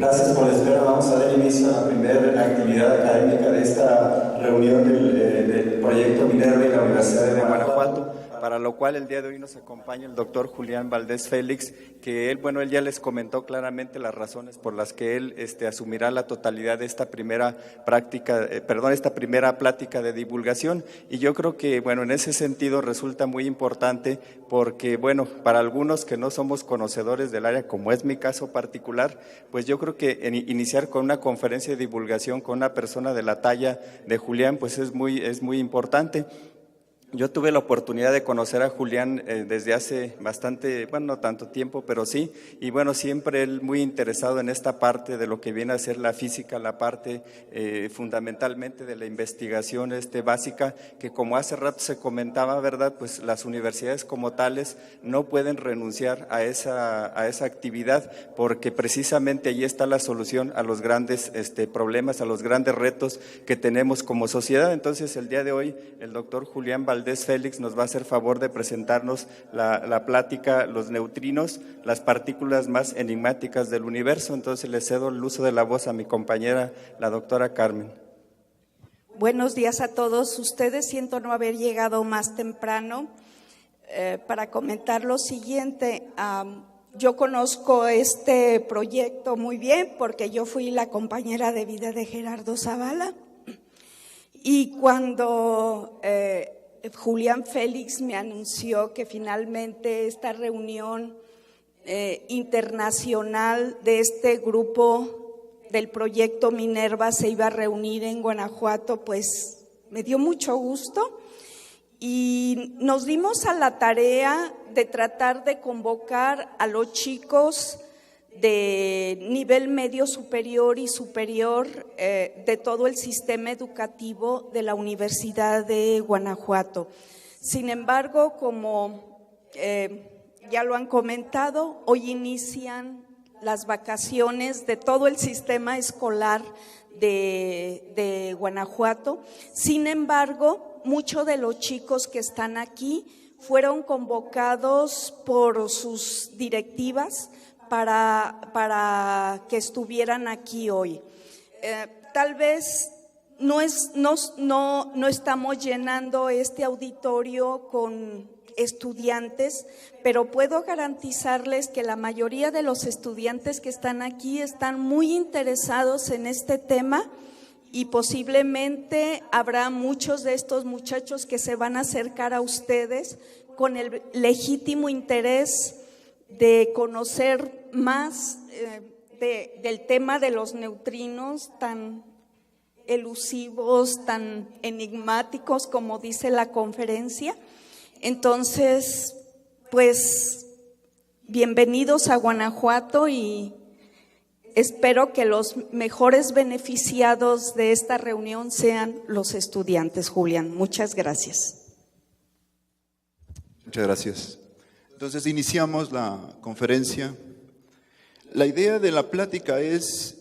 Gracias por la espera. Vamos a dar inicio a la primera actividad académica de esta reunión del proyecto Minerva y la Universidad de Guanajuato, para lo cual el día de hoy nos acompaña el doctor Julián Valdés Félix, que él ya les comentó claramente las razones por las que él asumirá la totalidad de esta primera plática de divulgación. Y yo creo que, en ese sentido resulta muy importante porque, para algunos que no somos conocedores del área, como es mi caso particular, pues yo creo que iniciar con una conferencia de divulgación con una persona de la talla de Julián, pues es muy importante. Yo tuve la oportunidad de conocer a Julián desde hace bastante, no tanto tiempo, pero sí, y siempre él muy interesado en esta parte de lo que viene a ser la física, la parte fundamentalmente de la investigación básica, que como hace rato se comentaba, ¿verdad?, pues las universidades como tales no pueden renunciar a esa actividad, porque precisamente ahí está la solución a los grandes problemas, a los grandes retos que tenemos como sociedad. Entonces, el día de hoy, el doctor Julián Valdés Félix nos va a hacer favor de presentarnos la plática Los neutrinos, las partículas más enigmáticas del universo. Entonces le cedo el uso de la voz a mi compañera, la doctora Carmen. Buenos días a todos ustedes. Siento no haber llegado más temprano para comentar lo siguiente. Yo conozco este proyecto muy bien porque yo fui la compañera de vida de Gerardo Zavala, y cuando Julián Félix me anunció que finalmente esta reunión internacional de este grupo del proyecto Minerva se iba a reunir en Guanajuato, pues me dio mucho gusto y nos dimos a la tarea de tratar de convocar a los chicos de nivel medio superior y superior de todo el sistema educativo de la Universidad de Guanajuato. Sin embargo, como ya lo han comentado, hoy inician las vacaciones de todo el sistema escolar de Guanajuato. Sin embargo, muchos de los chicos que están aquí fueron convocados por sus directivas para que estuvieran aquí hoy. Tal vez no estamos llenando este auditorio con estudiantes, pero puedo garantizarles que la mayoría de los estudiantes que están aquí están muy interesados en este tema, y posiblemente habrá muchos de estos muchachos que se van a acercar a ustedes con el legítimo interés de conocer más del tema de los neutrinos tan elusivos, tan enigmáticos como dice la conferencia. Entonces, pues, bienvenidos a Guanajuato y espero que los mejores beneficiados de esta reunión sean los estudiantes. Julián, muchas gracias. Muchas gracias. Entonces iniciamos la conferencia. La idea de la plática es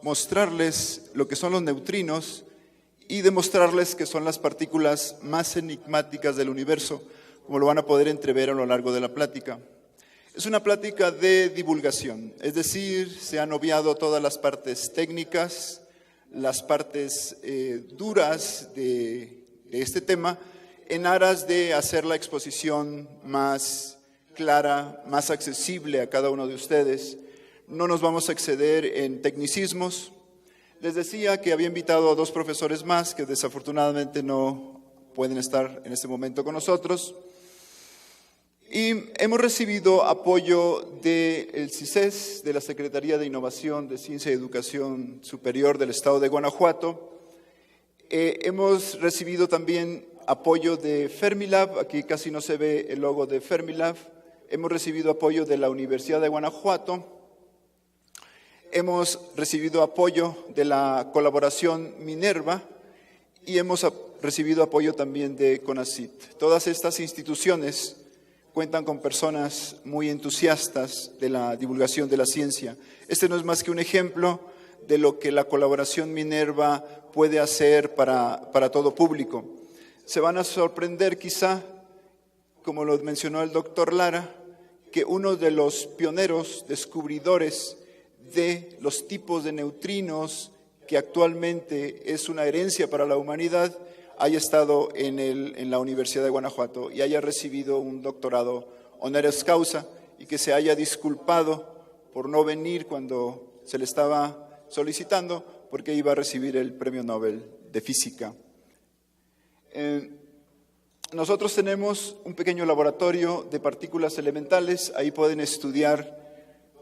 mostrarles lo que son los neutrinos y demostrarles que son las partículas más enigmáticas del universo, como lo van a poder entrever a lo largo de la plática. Es una plática de divulgación, es decir, se han obviado todas las partes técnicas, las partes duras de este tema, en aras de hacer la exposición más clara, más accesible a cada uno de ustedes. No nos vamos a exceder en tecnicismos. Les decía que había invitado a 2 profesores más que desafortunadamente no pueden estar en este momento con nosotros. Y hemos recibido apoyo del CICES, de la Secretaría de Innovación, de Ciencia y Educación Superior del Estado de Guanajuato. Hemos recibido también apoyo de Fermilab, aquí casi no se ve el logo de Fermilab. Hemos recibido apoyo de la Universidad de Guanajuato. Hemos recibido apoyo de la colaboración Minerva y hemos recibido apoyo también de CONACYT. Todas estas instituciones cuentan con personas muy entusiastas de la divulgación de la ciencia. Este no es más que un ejemplo de lo que la colaboración Minerva puede hacer para todo público. Se van a sorprender quizá, como lo mencionó el doctor Lara, que uno de los pioneros descubridores de los tipos de neutrinos que actualmente es una herencia para la humanidad haya estado en la Universidad de Guanajuato y haya recibido un doctorado honoris causa y que se haya disculpado por no venir cuando se le estaba solicitando porque iba a recibir el Premio Nobel de Física. Nosotros tenemos un pequeño laboratorio de partículas elementales, ahí pueden estudiar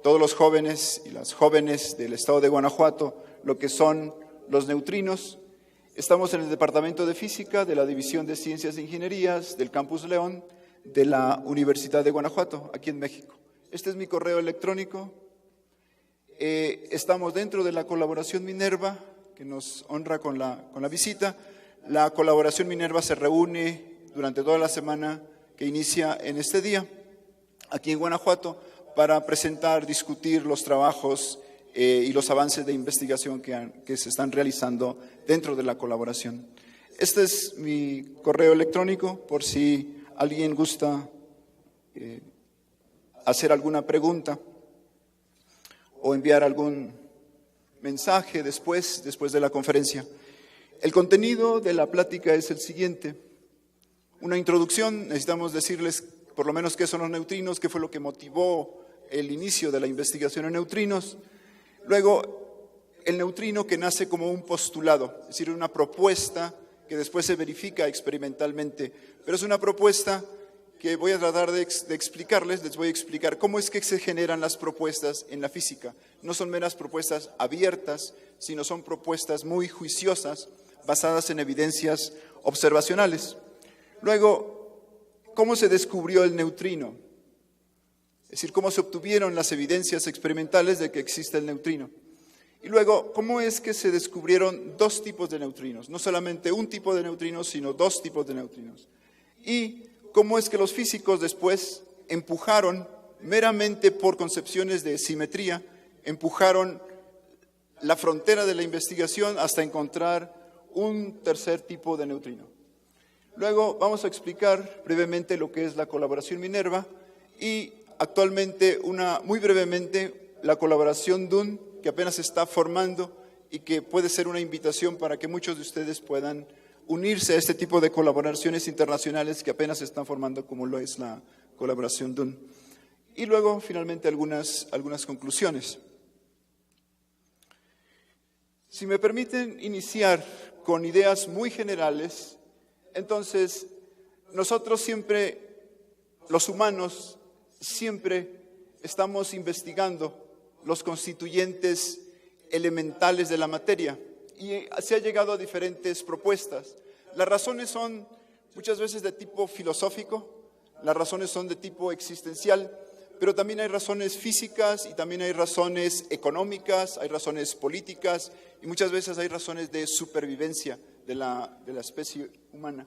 todos los jóvenes y las jóvenes del estado de Guanajuato lo que son los neutrinos. Estamos en el Departamento de Física de la División de Ciencias e Ingenierías del Campus León de la Universidad de Guanajuato, aquí en México. Este es mi correo electrónico. Estamos dentro de la colaboración Minerva, que nos honra con la visita. La colaboración Minerva se reúne durante toda la semana que inicia en este día, aquí en Guanajuato, para presentar, discutir los trabajos y los avances de investigación que se están realizando dentro de la colaboración. Este es mi correo electrónico, por si alguien gusta hacer alguna pregunta o enviar algún mensaje después de la conferencia. El contenido de la plática es el siguiente. Una introducción, necesitamos decirles por lo menos qué son los neutrinos, qué fue lo que motivó el inicio de la investigación en neutrinos. Luego, el neutrino que nace como un postulado, es decir, una propuesta que después se verifica experimentalmente, pero es una propuesta que voy a tratar de explicarles, les voy a explicar cómo es que se generan las propuestas en la física. No son meras propuestas abiertas, sino son propuestas muy juiciosas, basadas en evidencias observacionales. Luego, ¿cómo se descubrió el neutrino? Es decir, cómo se obtuvieron las evidencias experimentales de que existe el neutrino. Y luego, ¿cómo es que se descubrieron dos tipos de neutrinos? No solamente un tipo de neutrinos, sino dos tipos de neutrinos. Y cómo es que los físicos después empujaron, meramente por concepciones de simetría, empujaron la frontera de la investigación hasta encontrar un tercer tipo de neutrino. Luego vamos a explicar brevemente lo que es la colaboración Minerva y actualmente, muy brevemente, la colaboración DUN, que apenas se está formando y que puede ser una invitación para que muchos de ustedes puedan unirse a este tipo de colaboraciones internacionales que apenas se están formando, como lo es la colaboración DUN. Y luego, finalmente, algunas conclusiones. Si me permiten iniciar con ideas muy generales, entonces nosotros siempre, los humanos, siempre estamos investigando los constituyentes elementales de la materia y se ha llegado a diferentes propuestas. Las razones son muchas veces de tipo filosófico, las razones son de tipo existencial, pero también hay razones físicas y también hay razones económicas, hay razones políticas y muchas veces hay razones de supervivencia de la especie humana.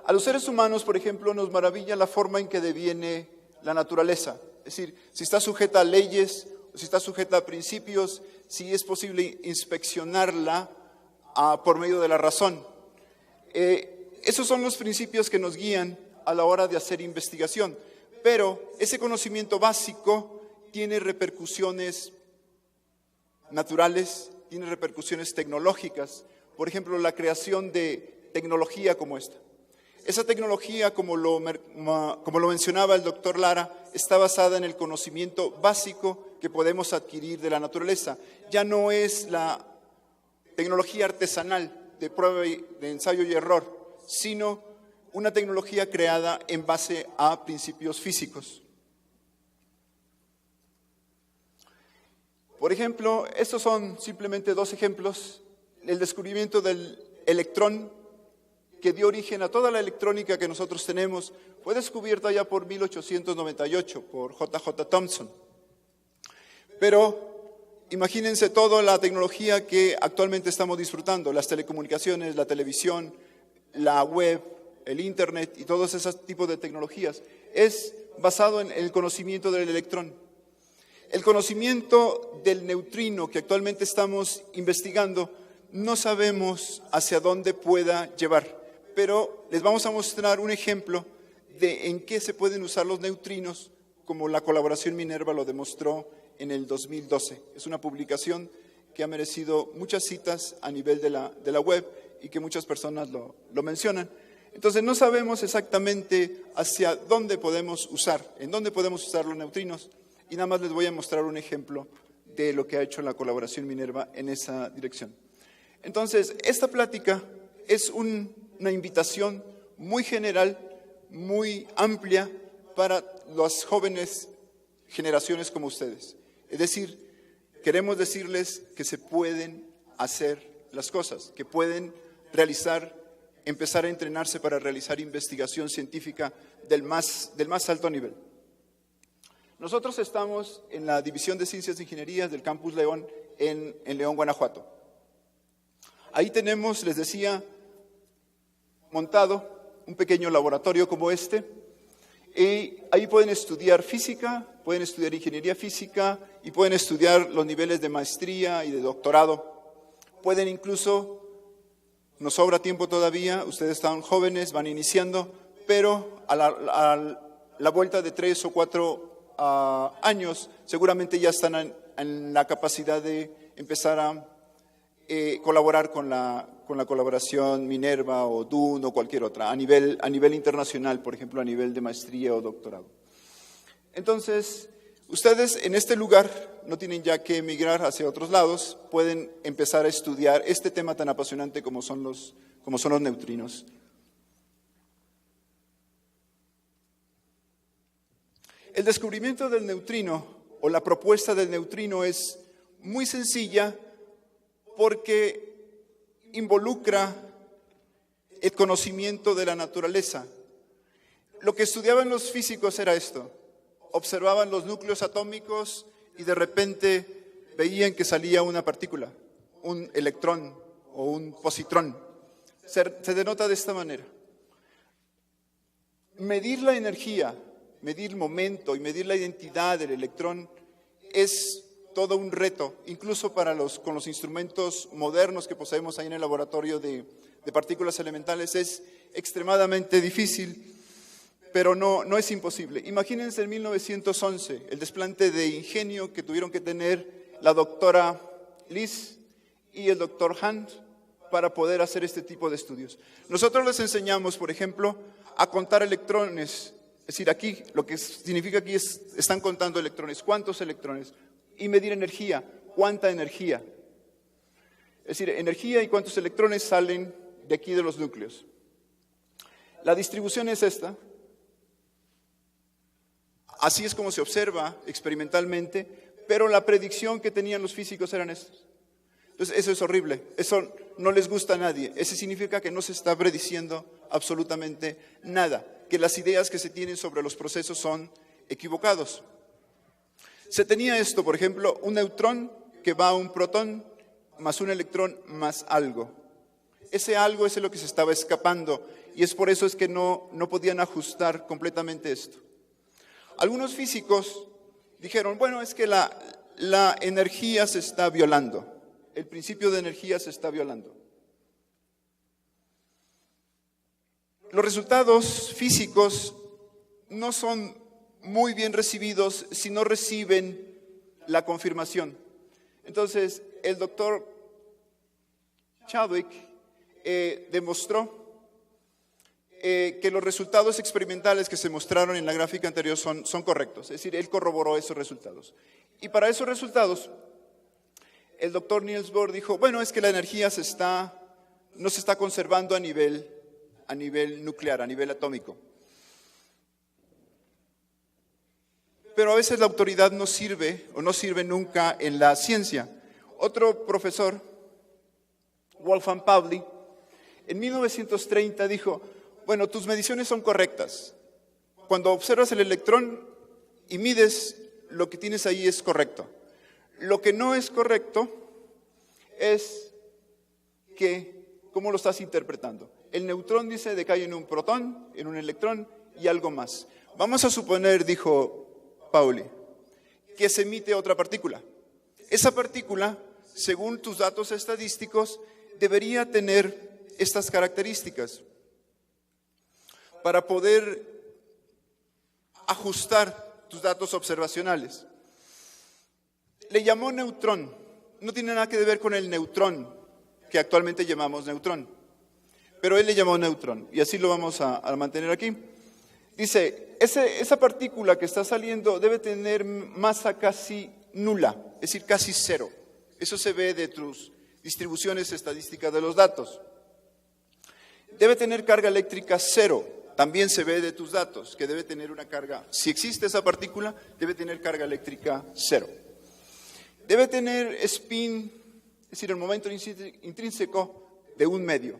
A los seres humanos, por ejemplo, nos maravilla la forma en que deviene la naturaleza. Es decir, si está sujeta a leyes, si está sujeta a principios, si es posible inspeccionarla por medio de la razón. Esos son los principios que nos guían a la hora de hacer investigación. Pero ese conocimiento básico tiene repercusiones naturales, tiene repercusiones tecnológicas. Por ejemplo, la creación de tecnología como esta. Esa tecnología, como lo mencionaba el doctor Lara, está basada en el conocimiento básico que podemos adquirir de la naturaleza. Ya no es la tecnología artesanal de prueba de ensayo y error, sino una tecnología creada en base a principios físicos. Por ejemplo, estos son simplemente dos ejemplos. El descubrimiento del electrón, que dio origen a toda la electrónica que nosotros tenemos, fue descubierta ya por 1898 por J.J. Thomson. Pero imagínense toda la tecnología que actualmente estamos disfrutando, las telecomunicaciones, la televisión, la web, el internet y todos esos tipos de tecnologías. Es basado en el conocimiento del electrón. El conocimiento del neutrino que actualmente estamos investigando, no sabemos hacia dónde pueda llevar. Pero les vamos a mostrar un ejemplo de en qué se pueden usar los neutrinos, como la colaboración Minerva lo demostró en el 2012. Es una publicación que ha merecido muchas citas a nivel de la web y que muchas personas lo mencionan. Entonces no sabemos exactamente hacia dónde podemos usar, en dónde podemos usar los neutrinos, y nada más les voy a mostrar un ejemplo de lo que ha hecho la colaboración Minerva en esa dirección. Entonces, esta plática es una invitación muy general, muy amplia para las jóvenes generaciones como ustedes. Es decir, queremos decirles que se pueden hacer las cosas, que pueden empezar a entrenarse para realizar investigación científica del más alto nivel. Nosotros estamos en la División de Ciencias e Ingenierías del Campus León en León, Guanajuato. Ahí tenemos, les decía, montado un pequeño laboratorio como este, y ahí pueden estudiar física, pueden estudiar ingeniería física y pueden estudiar los niveles de maestría y de doctorado. Pueden incluso, nos sobra tiempo todavía, ustedes están jóvenes, van iniciando, pero a la vuelta de 3 o 4 años seguramente ya están en la capacidad de empezar a colaborar con la colaboración Minerva o DUN o cualquier otra, a nivel internacional, por ejemplo, a nivel de maestría o doctorado. Entonces, ustedes en este lugar no tienen ya que emigrar hacia otros lados, pueden empezar a estudiar este tema tan apasionante como son los neutrinos. El descubrimiento del neutrino o la propuesta del neutrino es muy sencilla porque involucra el conocimiento de la naturaleza. Lo que estudiaban los físicos era esto: observaban los núcleos atómicos y de repente veían que salía una partícula, un electrón o un positrón. Se denota de esta manera. Medir la energía, medir el momento y medir la identidad del electrón es todo un reto, incluso con los instrumentos modernos que poseemos ahí en el laboratorio de partículas elementales. Es extremadamente difícil, pero no es imposible. Imagínense en 1911 el desplante de ingenio que tuvieron que tener la doctora Liz y el doctor Hunt para poder hacer este tipo de estudios. Nosotros les enseñamos, por ejemplo, a contar electrones. Es decir, aquí, lo que significa aquí es, están contando electrones. ¿Cuántos electrones? Y medir energía. ¿Cuánta energía? Es decir, energía y cuántos electrones salen de aquí de los núcleos. La distribución es esta. Así es como se observa experimentalmente, pero la predicción que tenían los físicos eran estos. Entonces, eso es horrible. Eso no les gusta a nadie. Eso significa que no se está prediciendo absolutamente nada, que las ideas que se tienen sobre los procesos son equivocados. Se tenía esto, por ejemplo, un neutrón que va a un protón más un electrón más algo. Ese algo es lo que se estaba escapando y es por eso es que no podían ajustar completamente esto. Algunos físicos dijeron, bueno, es que la energía se está violando, el principio de energía se está violando. Los resultados físicos no son muy bien recibidos si no reciben la confirmación. Entonces, el doctor Chadwick demostró que los resultados experimentales que se mostraron en la gráfica anterior son correctos. Es decir, él corroboró esos resultados. Y para esos resultados, el doctor Niels Bohr dijo, bueno, es que la energía no se está conservando a nivel nuclear, a nivel atómico. Pero a veces la autoridad no sirve o no sirve nunca en la ciencia. Otro profesor, Wolfgang Pauli, en 1930 dijo, bueno, tus mediciones son correctas. Cuando observas el electrón y mides, lo que tienes ahí es correcto. Lo que no es correcto es cómo lo estás interpretando. El neutrón dice decae en un protón, en un electrón y algo más. Vamos a suponer, dijo Pauli, que se emite otra partícula. Esa partícula, según tus datos estadísticos, debería tener estas características para poder ajustar tus datos observacionales. Le llamó neutrón. No tiene nada que ver con el neutrón, que actualmente llamamos neutrón. Pero él le llamó neutrón, y así lo vamos a mantener aquí. Dice, esa partícula que está saliendo debe tener masa casi nula, es decir, casi cero. Eso se ve de tus distribuciones estadísticas de los datos. Debe tener carga eléctrica cero, también se ve de tus datos, que debe tener una carga, si existe esa partícula, debe tener carga eléctrica cero. Debe tener spin, es decir, el momento intrínseco de 1 medio.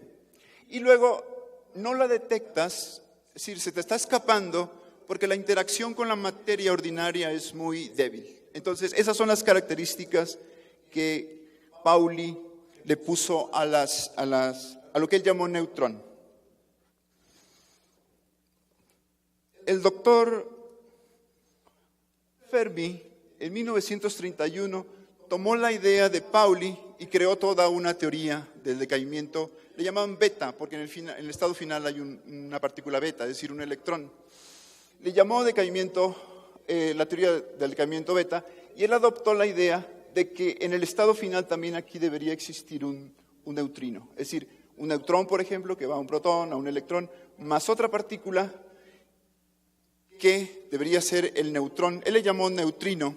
Y luego no la detectas, es decir, se te está escapando porque la interacción con la materia ordinaria es muy débil. Entonces, esas son las características que Pauli le puso a lo que él llamó neutrón. El doctor Fermi, en 1931, tomó la idea de Pauli y creó toda una teoría del decaimiento. Le llamaban beta, porque en el estado final hay una partícula beta, es decir, un electrón. Le llamó decaimiento, la teoría del decaimiento beta, y él adoptó la idea de que en el estado final también aquí debería existir un neutrino. Es decir, un neutrón, por ejemplo, que va a un protón, a un electrón, más otra partícula que debería ser el neutrón. Él le llamó neutrino,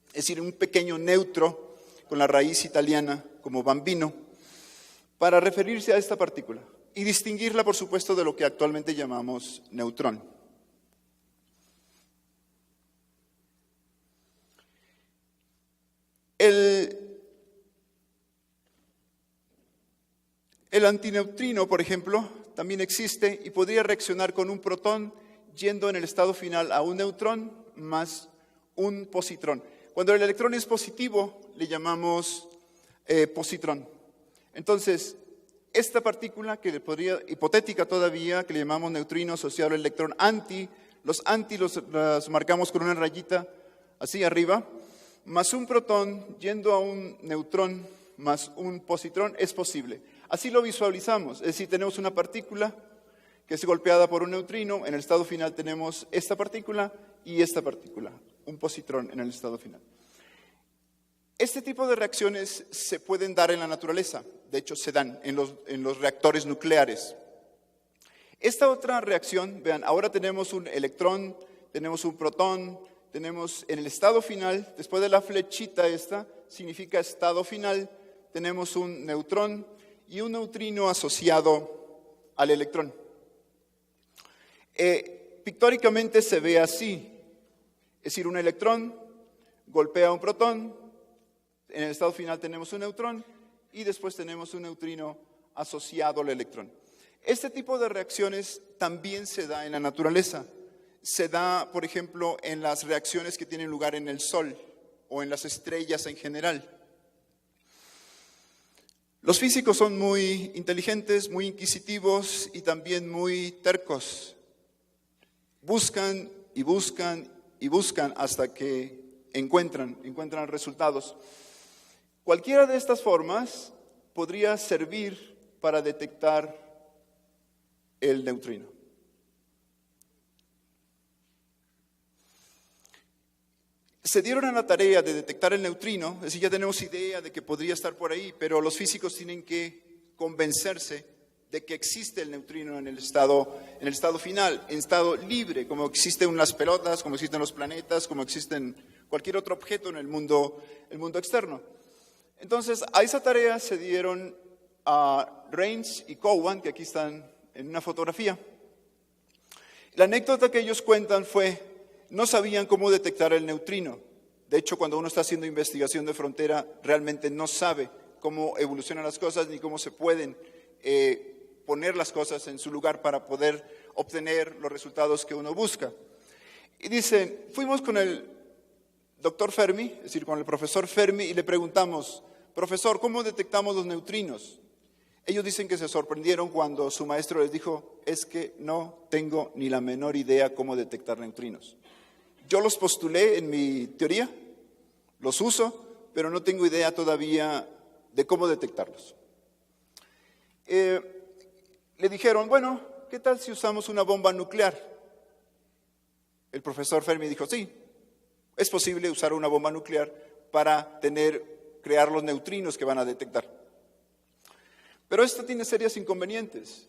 es decir, un pequeño neutro con la raíz italiana como bambino, para referirse a esta partícula y distinguirla, por supuesto, de lo que actualmente llamamos neutrón. El antineutrino, por ejemplo, también existe y podría reaccionar con un protón yendo en el estado final a un neutrón más un positrón. Cuando el electrón es positivo, le llamamos positrón. Entonces, esta partícula que podría, hipotética todavía, que le llamamos neutrino asociado al electrón anti, los anti los marcamos con una rayita así arriba, más un protón yendo a un neutrón más un positrón, es posible. Así lo visualizamos, es decir, tenemos una partícula que es golpeada por un neutrino, en el estado final tenemos esta partícula y esta partícula, un positrón en el estado final. Este tipo de reacciones se pueden dar en la naturaleza, de hecho se dan en los reactores nucleares. Esta otra reacción, vean, ahora tenemos un electrón, tenemos un protón, tenemos en el estado final, después de la flechita esta, significa estado final, tenemos un neutrón y un neutrino asociado al electrón. Pictóricamente se ve así, es decir, un electrón golpea un protón, en el estado final tenemos un neutrón y después tenemos un neutrino asociado al electrón. Este tipo de reacciones también se da en la naturaleza. Se da, por ejemplo, en las reacciones que tienen lugar en el Sol o en las estrellas en general. Los físicos son muy inteligentes, muy inquisitivos y también muy tercos. Buscan y buscan y buscan hasta que encuentran resultados. Cualquiera de estas formas podría servir para detectar el neutrino. Se dieron a la tarea de detectar el neutrino, es decir, ya tenemos idea de que podría estar por ahí, pero los físicos tienen que convencerse de que existe el neutrino en el estado final, en estado libre, como existen las pelotas, como existen los planetas, como existen cualquier otro objeto en el mundo externo. Entonces, a esa tarea se dieron a Raines y Cowan, que aquí están en una fotografía. La anécdota que ellos cuentan fue, no sabían cómo detectar el neutrino. De hecho, cuando uno está haciendo investigación de frontera, realmente no sabe cómo evolucionan las cosas ni cómo se pueden poner las cosas en su lugar para poder obtener los resultados que uno busca. Y dicen, fuimos con el doctor Fermi, es decir, con el profesor Fermi, y le preguntamos, profesor, ¿cómo detectamos los neutrinos? Ellos dicen que se sorprendieron cuando su maestro les dijo, es que no tengo ni la menor idea cómo detectar neutrinos. Yo los postulé en mi teoría, los uso, pero no tengo idea todavía de cómo detectarlos. Le dijeron, bueno, ¿qué tal si usamos una bomba nuclear? El profesor Fermi dijo, sí, es posible usar una bomba nuclear para crear los neutrinos que van a detectar. Pero esto tiene serios inconvenientes.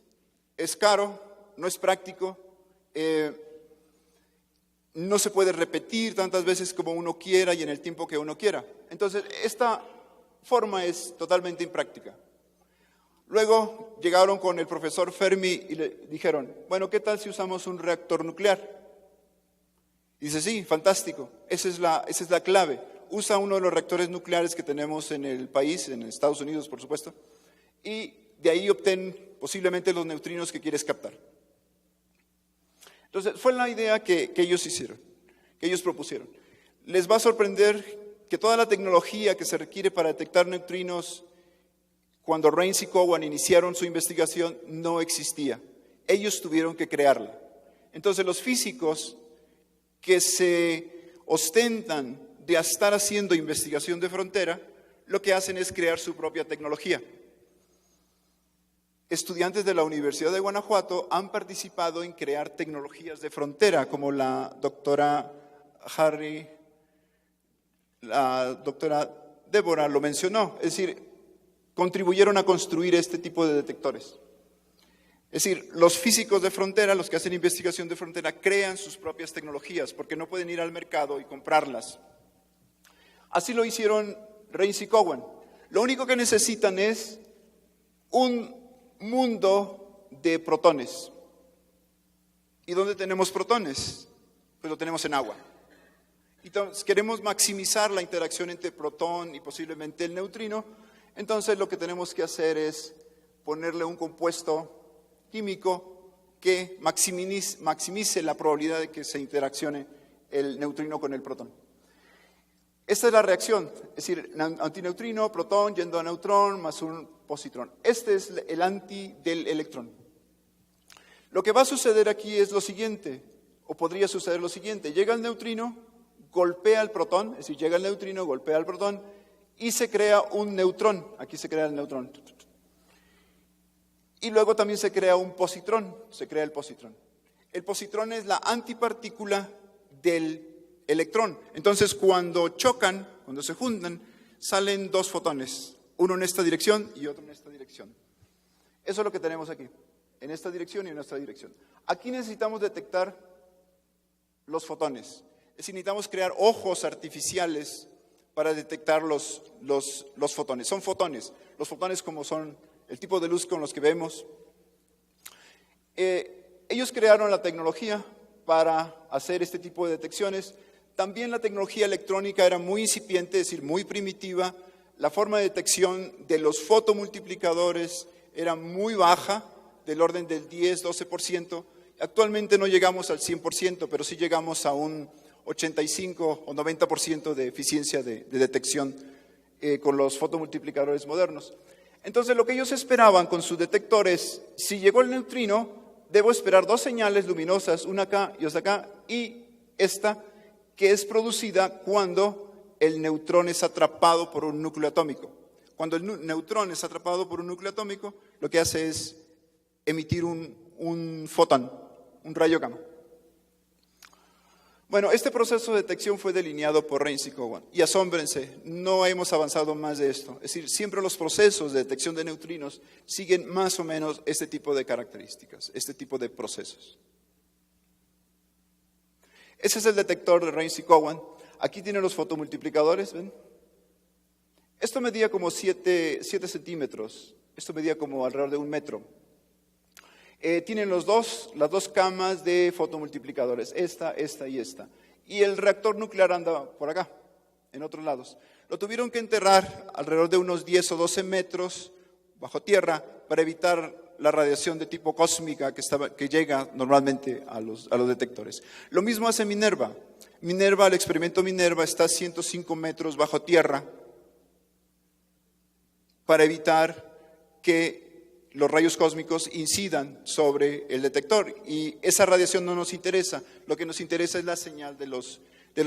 Es caro, no es práctico, no se puede repetir tantas veces como uno quiera y en el tiempo que uno quiera. Entonces, esta forma es totalmente impráctica. Luego llegaron con el profesor Fermi y le dijeron, bueno, ¿qué tal si usamos un reactor nuclear? Y dice, sí, fantástico, esa es la clave. Usa uno de los reactores nucleares que tenemos en el país, en Estados Unidos, por supuesto, y de ahí obtén posiblemente los neutrinos que quieres captar. Entonces, fue la idea que ellos hicieron, que ellos propusieron. Les va a sorprender que toda la tecnología que se requiere para detectar neutrinos, cuando Raynes y Cowan iniciaron su investigación, no existía. Ellos tuvieron que crearla. Entonces, los físicos que se ostentan de estar haciendo investigación de frontera, lo que hacen es crear su propia tecnología. Estudiantes de la Universidad de Guanajuato han participado en crear tecnologías de frontera, como la doctora Débora lo mencionó, es decir, contribuyeron a construir este tipo de detectores. Es decir, los físicos de frontera, los que hacen investigación de frontera, crean sus propias tecnologías porque no pueden ir al mercado y comprarlas. Así lo hicieron Raynes y Cowan. Lo único que necesitan es un mundo de protones. ¿Y dónde tenemos protones? Pues lo tenemos en agua. Entonces, queremos maximizar la interacción entre protón y posiblemente el neutrino. Entonces, lo que tenemos que hacer es ponerle un compuesto químico que maximice la probabilidad de que se interaccione el neutrino con el protón. Esta es la reacción, es decir, antineutrino, protón, yendo a neutrón, más un positrón. Este es el anti del electrón. Lo que va a suceder aquí es lo siguiente, o podría suceder lo siguiente. Llega el neutrino, golpea el protón, es decir, llega el neutrino, golpea el protón, y se crea un neutrón. Aquí se crea el neutrón. Y luego también se crea un positrón, se crea el positrón. El positrón es la antipartícula del electrón. Entonces, cuando chocan, cuando se juntan, salen dos fotones, uno en esta dirección y otro en esta dirección. Eso es lo que tenemos aquí, en esta dirección y en esta dirección. Aquí necesitamos detectar los fotones. Es decir, necesitamos crear ojos artificiales para detectar los fotones. Son fotones. Los fotones como son el tipo de luz con los que vemos. Ellos crearon la tecnología para hacer este tipo de detecciones. También la tecnología electrónica era muy incipiente, es decir, muy primitiva. La forma de detección de los fotomultiplicadores era muy baja, del orden del 10-12%. Actualmente no llegamos al 100%, pero sí llegamos a un 85 o 90% de eficiencia de detección con los fotomultiplicadores modernos. Entonces, lo que ellos esperaban con sus detectores, si llegó el neutrino, debo esperar dos señales luminosas, una acá y otra acá, y esta que es producida cuando el neutrón es atrapado por un núcleo atómico. Cuando el neutrón es atrapado por un núcleo atómico, lo que hace es emitir un fotón, un rayo gamma. Bueno, este proceso de detección fue delineado por Raynes y Cowan. Y asómbrense, no hemos avanzado más de esto. Es decir, siempre los procesos de detección de neutrinos siguen más o menos este tipo de características, este tipo de procesos. Ese es el detector de Raynes y Cowan. Aquí tienen los fotomultiplicadores, ¿ven? Esto medía como 7 centímetros. Esto medía como alrededor de 1 metro. Tienen las dos camas de fotomultiplicadores, esta y esta. Y el reactor nuclear anda por acá, en otros lados. Lo tuvieron que enterrar alrededor de unos 10 o 12 metros bajo tierra para evitar la radiación de tipo cósmica que llega normalmente a los detectores. Lo mismo hace Minerva. El experimento Minerva está a 105 metros bajo tierra para evitar que los rayos cósmicos incidan sobre el detector, y esa radiación no nos interesa. Lo que nos interesa es la señal de los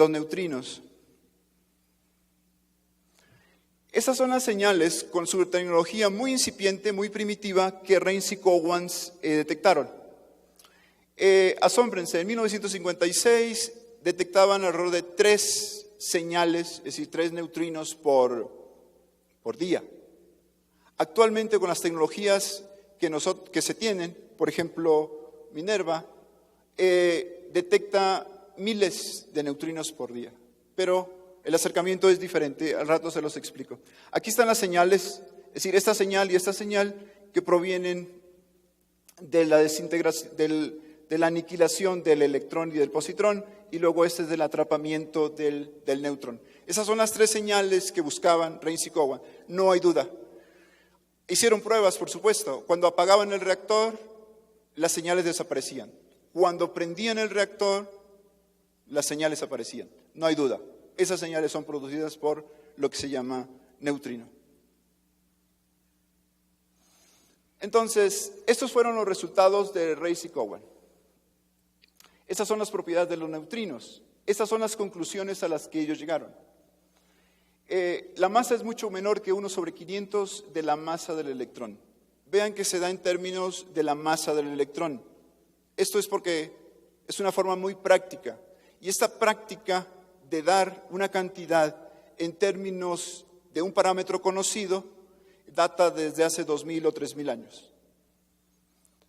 neutrinos. Esas son las señales con su tecnología muy incipiente, muy primitiva, que Raynes y Cowan detectaron. Asómbrense, en 1956 detectaban alrededor de 3 señales, es decir, 3 neutrinos por día. Actualmente, con las tecnologías que se tienen, por ejemplo, Minerva, detecta miles de neutrinos por día, pero el acercamiento es diferente, al rato se los explico. Aquí están las señales, es decir, esta señal y esta señal que provienen de la desintegración, de la aniquilación del electrón y del positrón, y luego este es del atrapamiento del neutrón. Esas son las 3 señales que buscaban Raynes y Cowan, no hay duda. Hicieron pruebas, por supuesto. Cuando apagaban el reactor, las señales desaparecían. Cuando prendían el reactor, las señales aparecían. No hay duda. Esas señales son producidas por lo que se llama neutrino. Entonces, estos fueron los resultados de Raynes y Cowan. Estas son las propiedades de los neutrinos. Estas son las conclusiones a las que ellos llegaron. La masa es mucho menor que 1/500 de la masa del electrón. Vean que se da en términos de la masa del electrón. Esto es porque es una forma muy práctica. Y esta práctica de dar una cantidad en términos de un parámetro conocido data desde hace 2000 o 3000 años.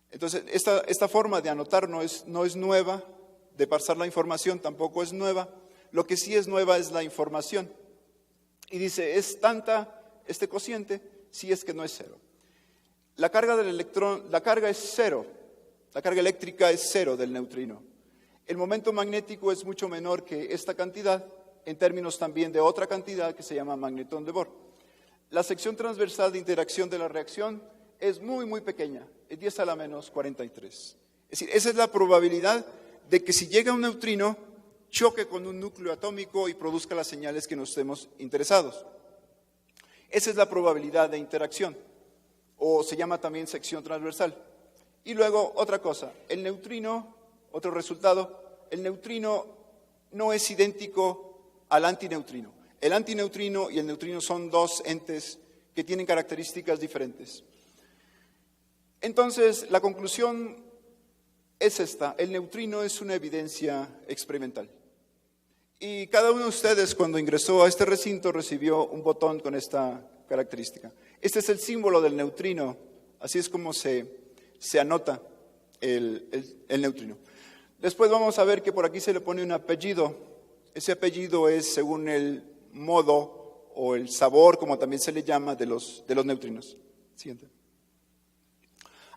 Entonces, esta forma de anotar no es nueva, de pasar la información tampoco es nueva. Lo que sí es nueva es la información. Y dice, es tanta este cociente si es que no es 0. La carga del electrón, la carga es 0. La carga eléctrica es 0 del neutrino. El momento magnético es mucho menor que esta cantidad, en términos también de otra cantidad que se llama magnetón de Bohr. La sección transversal de interacción de la reacción es muy, muy pequeña, es 10 a la menos 43. Es decir, esa es la probabilidad de que si llega un neutrino, choque con un núcleo atómico y produzca las señales que nos estemos interesados. Esa es la probabilidad de interacción, o se llama también sección transversal. Y luego, otra cosa, el neutrino, otro resultado, el neutrino no es idéntico al antineutrino. El antineutrino y el neutrino son 2 entes que tienen características diferentes. Entonces, la conclusión es esta: el neutrino es una evidencia experimental. Y cada uno de ustedes, cuando ingresó a este recinto, recibió un botón con esta característica. Este es el símbolo del neutrino, así es como se anota el neutrino. Después vamos a ver que por aquí se le pone un apellido. Ese apellido es según el modo o el sabor, como también se le llama, de los neutrinos. Siguiente.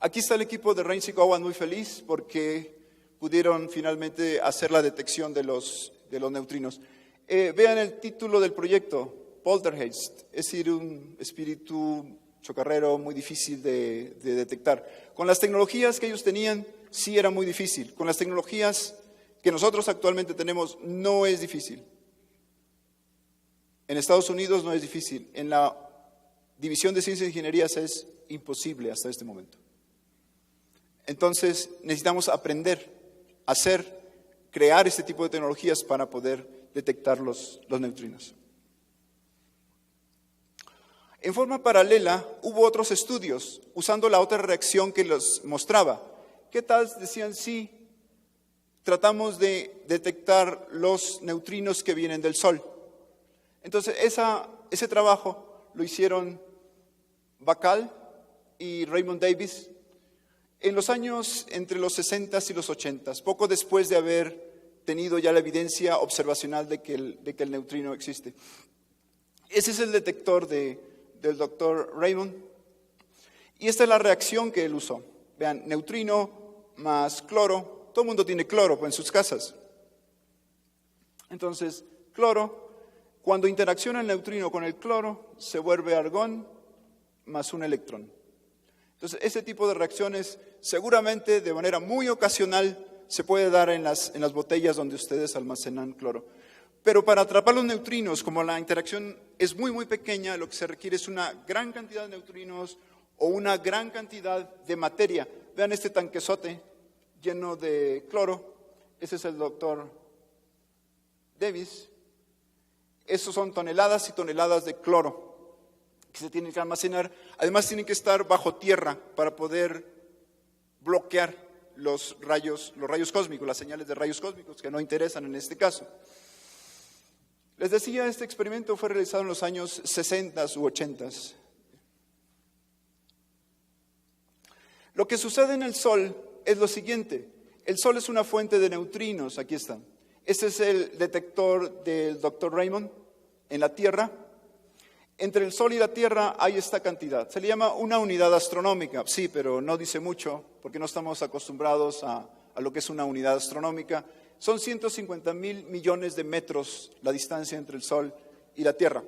Aquí está el equipo de Raynes y Cowan muy feliz porque pudieron finalmente hacer la detección de los neutrinos. Vean el título del proyecto, Poltergeist, es decir, un espíritu chocarrero muy difícil de detectar. Con las tecnologías que ellos tenían, sí era muy difícil. Con las tecnologías que nosotros actualmente tenemos, no es difícil. En Estados Unidos no es difícil. En la División de Ciencias e Ingenierías es imposible hasta este momento. Entonces, necesitamos aprender, crear este tipo de tecnologías para poder detectar los neutrinos. En forma paralela, hubo otros estudios usando la otra reacción que los mostraba. ¿Qué tal? Decían, sí, tratamos de detectar los neutrinos que vienen del Sol. Entonces, ese trabajo lo hicieron Bacall y Raymond Davis en los años entre los 60s y los 80s, poco después de haber tenido ya la evidencia observacional de que el neutrino existe. Ese es el detector del doctor Raymond. Y esta es la reacción que él usó. Vean, neutrino más cloro. Todo el mundo tiene cloro en sus casas. Entonces, cloro, cuando interacciona el neutrino con el cloro, se vuelve argón más un electrón. Entonces, ese tipo de reacciones seguramente de manera muy ocasional se puede dar en las botellas donde ustedes almacenan cloro. Pero para atrapar los neutrinos, como la interacción es muy, muy pequeña, lo que se requiere es una gran cantidad de neutrinos o una gran cantidad de materia. Vean este tanquesote lleno de cloro. Ese es el doctor Davis. Esos son toneladas y toneladas de cloro que se tienen que almacenar. Además tienen que estar bajo tierra para poder bloquear los rayos cósmicos, las señales de rayos cósmicos que no interesan en este caso. Les decía, este experimento fue realizado en los años 60 u 80. Lo que sucede en el Sol es lo siguiente. El Sol es una fuente de neutrinos, aquí están. Este es el detector del Dr. Raymond en la Tierra. Entre el Sol y la Tierra hay esta cantidad. Se le llama una unidad astronómica, sí, pero no dice mucho porque no estamos acostumbrados a lo que es una unidad astronómica. Son 150,000 millones de metros la distancia entre el Sol y la Tierra.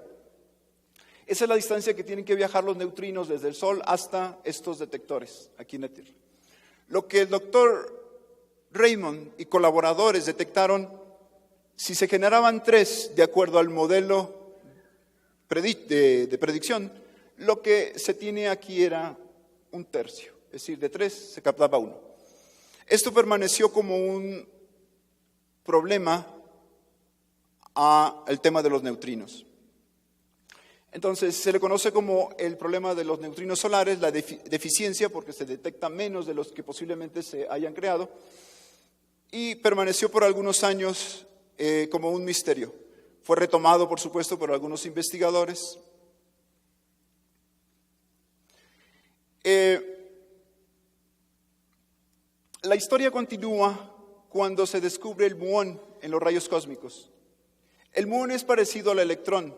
Esa es la distancia que tienen que viajar los neutrinos desde el Sol hasta estos detectores aquí en la Tierra. Lo que el doctor Raymond y colaboradores detectaron, si se generaban 3 de acuerdo al modelo de predicción, lo que se tiene aquí era 1/3, es decir, de 3 se captaba 1. Esto permaneció como un problema al tema de los neutrinos. Entonces se le conoce como el problema de los neutrinos solares, la deficiencia, porque se detecta menos de los que posiblemente se hayan creado, y permaneció por algunos años como un misterio. Fue retomado, por supuesto, por algunos investigadores. La historia continúa cuando se descubre el muón en los rayos cósmicos. El muón es parecido al electrón,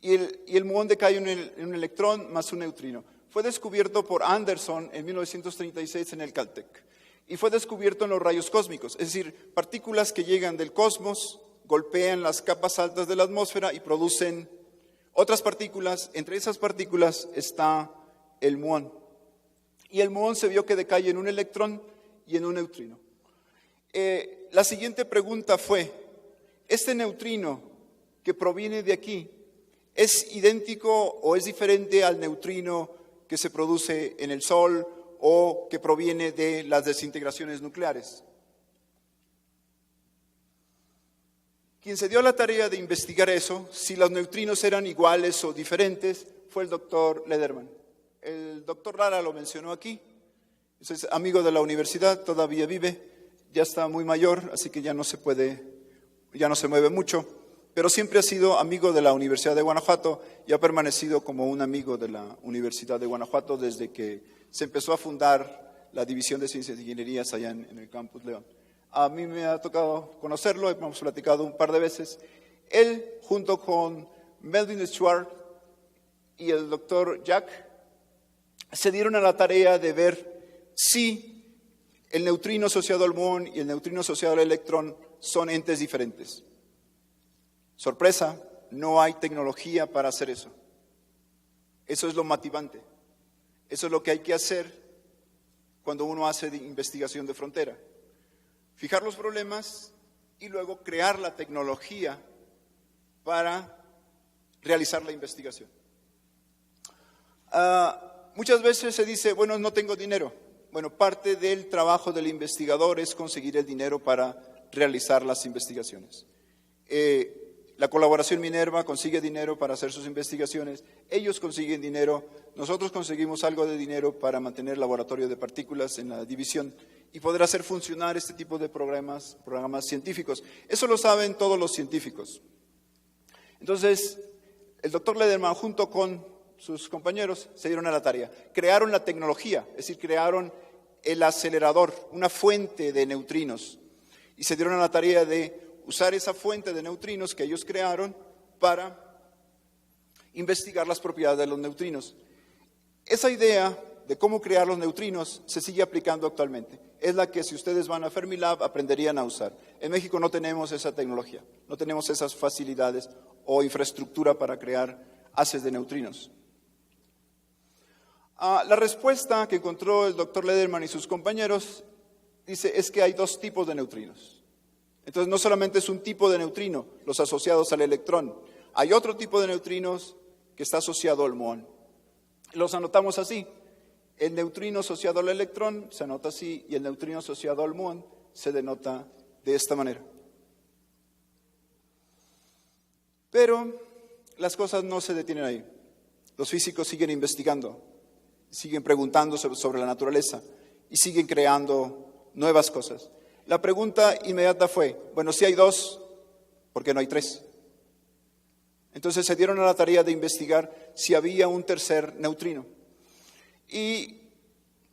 y el muón decae en un electrón más un neutrino. Fue descubierto por Anderson en 1936 en el Caltech, y fue descubierto en los rayos cósmicos, es decir, partículas que llegan del cosmos, golpean las capas altas de la atmósfera y producen otras partículas. Entre esas partículas está el muón. Y el muón se vio que decae en un electrón y en un neutrino. La siguiente pregunta fue, ¿este neutrino que proviene de aquí es idéntico o es diferente al neutrino que se produce en el Sol o que proviene de las desintegraciones nucleares? Quien se dio la tarea de investigar eso, si los neutrinos eran iguales o diferentes, fue el doctor Lederman. El doctor Lara lo mencionó aquí, es amigo de la universidad, todavía vive, ya está muy mayor, así que ya no se mueve mucho, pero siempre ha sido amigo de la Universidad de Guanajuato y ha permanecido como un amigo de la Universidad de Guanajuato desde que se empezó a fundar la División de Ciencias e Ingenierías allá en el Campus León. A mí me ha tocado conocerlo, hemos platicado un par de veces. Él, junto con Melvin Stewart y el doctor Jack, se dieron a la tarea de ver si el neutrino asociado al muón y el neutrino asociado al electrón son entes diferentes. Sorpresa, no hay tecnología para hacer eso. Eso es lo motivante. Eso es lo que hay que hacer cuando uno hace investigación de frontera. Fijar los problemas y luego crear la tecnología para realizar la investigación. Muchas veces se dice, bueno, no tengo dinero. Bueno, parte del trabajo del investigador es conseguir el dinero para realizar las investigaciones. La colaboración Minerva consigue dinero para hacer sus investigaciones, ellos consiguen dinero, nosotros conseguimos algo de dinero para mantener el laboratorio de partículas en la división y poder hacer funcionar este tipo de programas científicos. Eso lo saben todos los científicos. Entonces, el doctor Lederman junto con sus compañeros se dieron a la tarea. Crearon la tecnología, es decir, crearon el acelerador, una fuente de neutrinos. Y se dieron a la tarea de usar esa fuente de neutrinos que ellos crearon para investigar las propiedades de los neutrinos. Esa idea de cómo crear los neutrinos se sigue aplicando actualmente. Es la que si ustedes van a Fermilab aprenderían a usar. En México no tenemos esa tecnología, no tenemos esas facilidades o infraestructura para crear haces de neutrinos. La respuesta que encontró el doctor Lederman y sus compañeros dice es que hay dos tipos de neutrinos. Entonces no solamente es un tipo de neutrino, los asociados al electrón, hay otro tipo de neutrinos que está asociado al muón. Los anotamos así, el neutrino asociado al electrón se anota así y el neutrino asociado al muón se denota de esta manera. Pero las cosas no se detienen ahí, los físicos siguen investigando, siguen preguntando sobre la naturaleza y siguen creando nuevas cosas. La pregunta inmediata fue, bueno, si hay 2, ¿por qué no hay 3? Entonces se dieron a la tarea de investigar si había un tercer neutrino. Y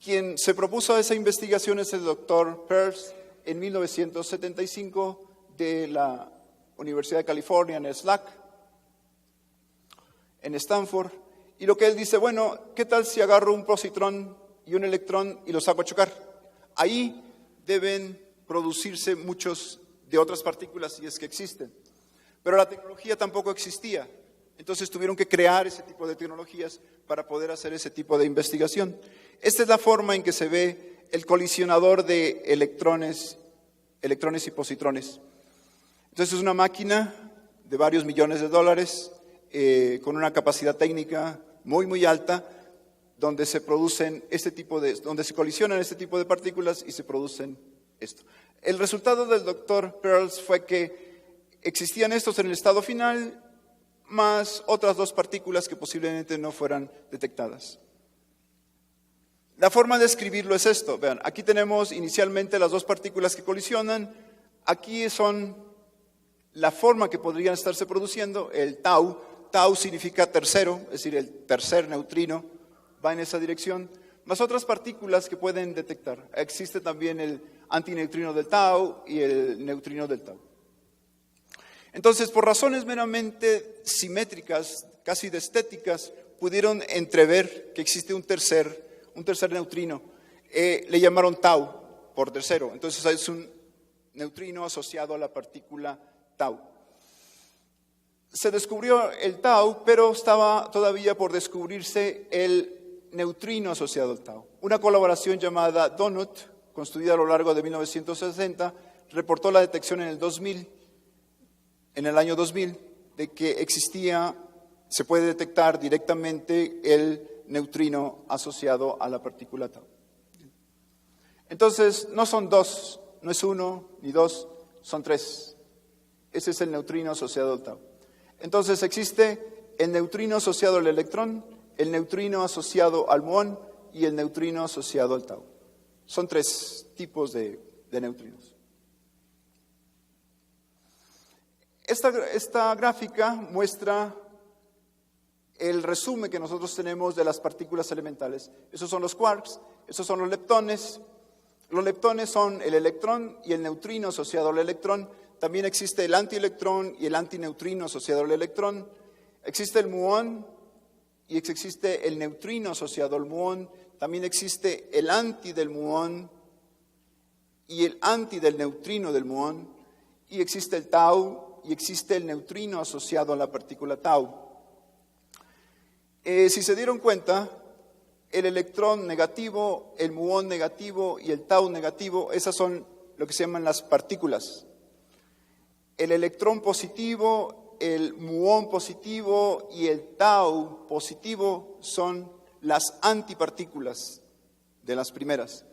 quien se propuso esa investigación es el doctor Peirce en 1975 de la Universidad de California en SLAC, en Stanford. Y lo que él dice, bueno, ¿qué tal si agarro un positrón y un electrón y los hago chocar? Ahí deben producirse muchos de otras partículas si es que existen. Pero la tecnología tampoco existía. Entonces tuvieron que crear ese tipo de tecnologías para poder hacer ese tipo de investigación. Esta es la forma en que se ve el colisionador de electrones y positrones. Entonces es una máquina de varios millones de dólares con una capacidad técnica muy, muy alta, donde se producen donde se colisionan este tipo de partículas y se producen esto. El resultado del doctor Peirce fue que existían estos en el estado final, más otras 2 partículas que posiblemente no fueran detectadas. La forma de escribirlo es esto. Vean, aquí tenemos inicialmente las 2 partículas que colisionan. Aquí son la forma que podrían estarse produciendo, el tau. Tau significa tercero, es decir, el tercer neutrino va en esa dirección, más otras partículas que pueden detectar. Existe también el antineutrino del tau y el neutrino del tau. Entonces, por razones meramente simétricas, casi de estéticas, pudieron entrever que existe un tercer neutrino. Le llamaron tau por tercero. Entonces es un neutrino asociado a la partícula tau. Se descubrió el tau, pero estaba todavía por descubrirse el neutrino asociado al tau. Una colaboración llamada Donut, construida a lo largo de 1960, reportó la detección en el año 2000, de que se puede detectar directamente el neutrino asociado a la partícula tau. Entonces, no son 2, no es 1 ni 2, son 3. Ese es el neutrino asociado al tau. Entonces existe el neutrino asociado al electrón, el neutrino asociado al muón y el neutrino asociado al tau. Son 3 tipos de neutrinos. Esta gráfica muestra el resumen que nosotros tenemos de las partículas elementales. Esos son los quarks, esos son los leptones. Los leptones son el electrón y el neutrino asociado al electrón. También existe el antielectrón y el antineutrino asociado al electrón. Existe el muón y existe el neutrino asociado al muón. También existe el anti del muón y el anti del neutrino del muón. Y existe el tau y existe el neutrino asociado a la partícula tau. Si se dieron cuenta, el electrón negativo, el muón negativo y el tau negativo, esas son lo que se llaman las partículas. El electrón positivo, el muón positivo y el tau positivo son las antipartículas de las primeras.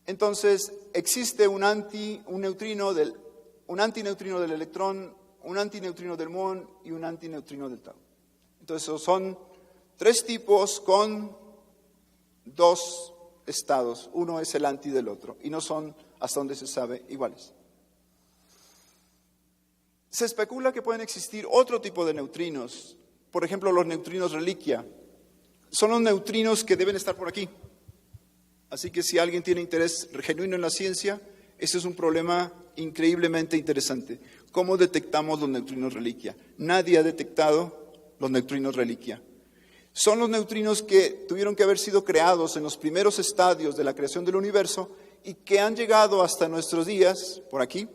Entonces, existe un antineutrino del electrón, un antineutrino del muón y un antineutrino del tau. Entonces, son 3 tipos con 2 estados. Uno es el anti del otro y no son, hasta donde se sabe, iguales. Se especula que pueden existir otro tipo de neutrinos, por ejemplo, los neutrinos reliquia. Son los neutrinos que deben estar por aquí. Así que si alguien tiene interés genuino en la ciencia, ese es un problema increíblemente interesante. ¿Cómo detectamos los neutrinos reliquia? Nadie ha detectado los neutrinos reliquia. Son los neutrinos que tuvieron que haber sido creados en los primeros estadios de la creación del universo y que han llegado hasta nuestros días, por aquí,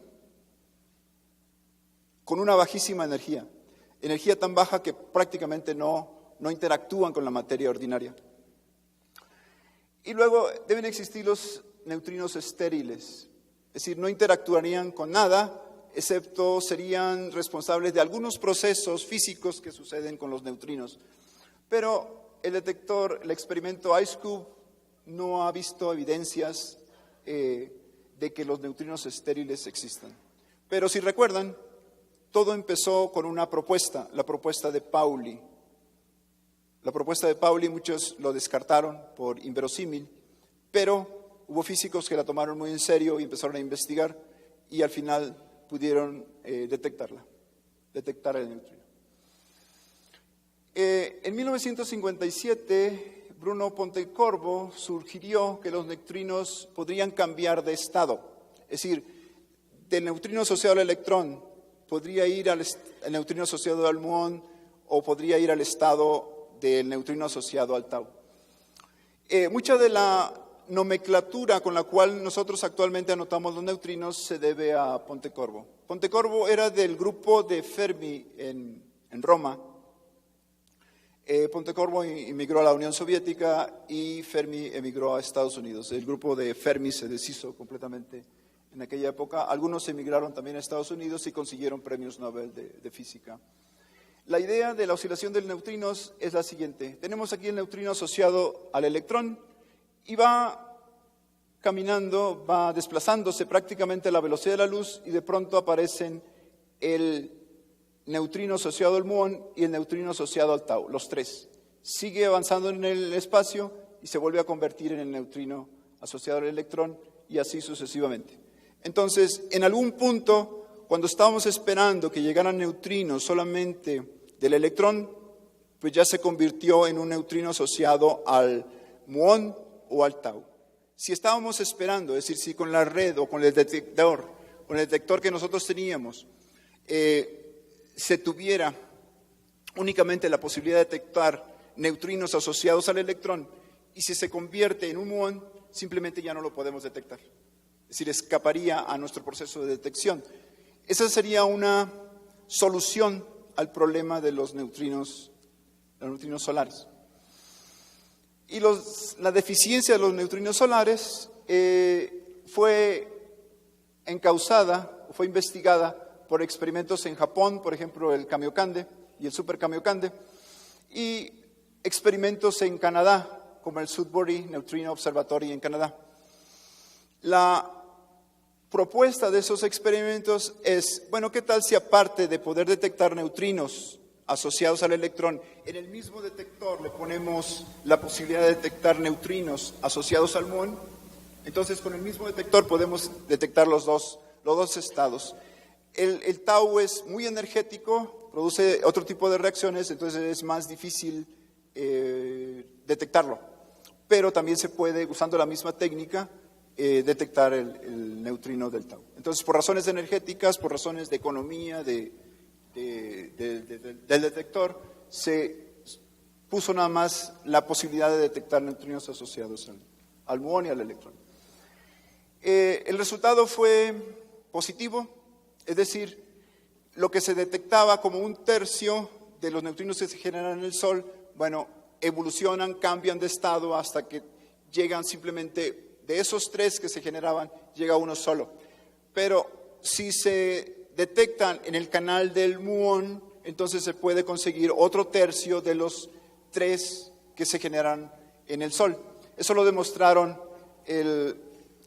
con una bajísima energía tan baja que prácticamente no interactúan con la materia ordinaria. Y luego deben existir los neutrinos estériles, es decir, no interactuarían con nada, excepto serían responsables de algunos procesos físicos que suceden con los neutrinos. Pero el experimento IceCube no ha visto evidencias de que los neutrinos estériles existan. Pero si recuerdan, todo empezó con una propuesta, la propuesta de Pauli. La propuesta de Pauli muchos lo descartaron por inverosímil, pero hubo físicos que la tomaron muy en serio y empezaron a investigar y al final pudieron detectar el neutrino. En 1957, Bruno Pontecorvo sugirió que los neutrinos podrían cambiar de estado. Es decir, del neutrino asociado al electrón podría ir al neutrino asociado al muón o podría ir al estado del neutrino asociado al tau. Mucha de la nomenclatura con la cual nosotros actualmente anotamos los neutrinos se debe a Pontecorvo. Pontecorvo era del grupo de Fermi en Roma. Pontecorvo emigró a la Unión Soviética y Fermi emigró a Estados Unidos. El grupo de Fermi se deshizo completamente en aquella época. Algunos emigraron también a Estados Unidos y consiguieron premios Nobel de física. La idea de la oscilación de neutrinos es la siguiente. Tenemos aquí el neutrino asociado al electrón y va caminando, va desplazándose prácticamente a la velocidad de la luz y de pronto aparecen el neutrino asociado al muón y el neutrino asociado al tau, los tres. Sigue avanzando en el espacio y se vuelve a convertir en el neutrino asociado al electrón y así sucesivamente. Entonces, en algún punto, cuando estábamos esperando que llegaran neutrinos solamente del electrón, pues ya se convirtió en un neutrino asociado al muón o al tau. Si estábamos esperando, es decir, si con la red o con el detector que nosotros teníamos, se tuviera únicamente la posibilidad de detectar neutrinos asociados al electrón y si se convierte en un muón, simplemente ya no lo podemos detectar. Es decir, escaparía a nuestro proceso de detección. Esa sería una solución al problema de los neutrinos solares. Y la deficiencia de los neutrinos solares fue encausada, fue investigada por experimentos en Japón, por ejemplo, el Kamiokande y el Super Kamiokande, y experimentos en Canadá, como el Sudbury Neutrino Observatory en Canadá. La propuesta de esos experimentos es, bueno, ¿qué tal si aparte de poder detectar neutrinos asociados al electrón, en el mismo detector le ponemos la posibilidad de detectar neutrinos asociados al muón? Entonces, con el mismo detector podemos detectar los dos estados. El tau es muy energético, produce otro tipo de reacciones, entonces es más difícil detectarlo. Pero también se puede, usando la misma técnica, detectar el neutrino del tau. Entonces, por razones energéticas, por razones de economía del detector, se puso nada más la posibilidad de detectar neutrinos asociados al muón y al electrón. El resultado fue positivo, es decir, lo que se detectaba como un tercio de los neutrinos que se generan en el Sol, bueno, evolucionan, cambian de estado hasta que llegan simplemente, de esos tres que se generaban, llega uno solo. Pero si se detectan en el canal del muón, entonces se puede conseguir otro tercio de los tres que se generan en el Sol. Eso lo demostraron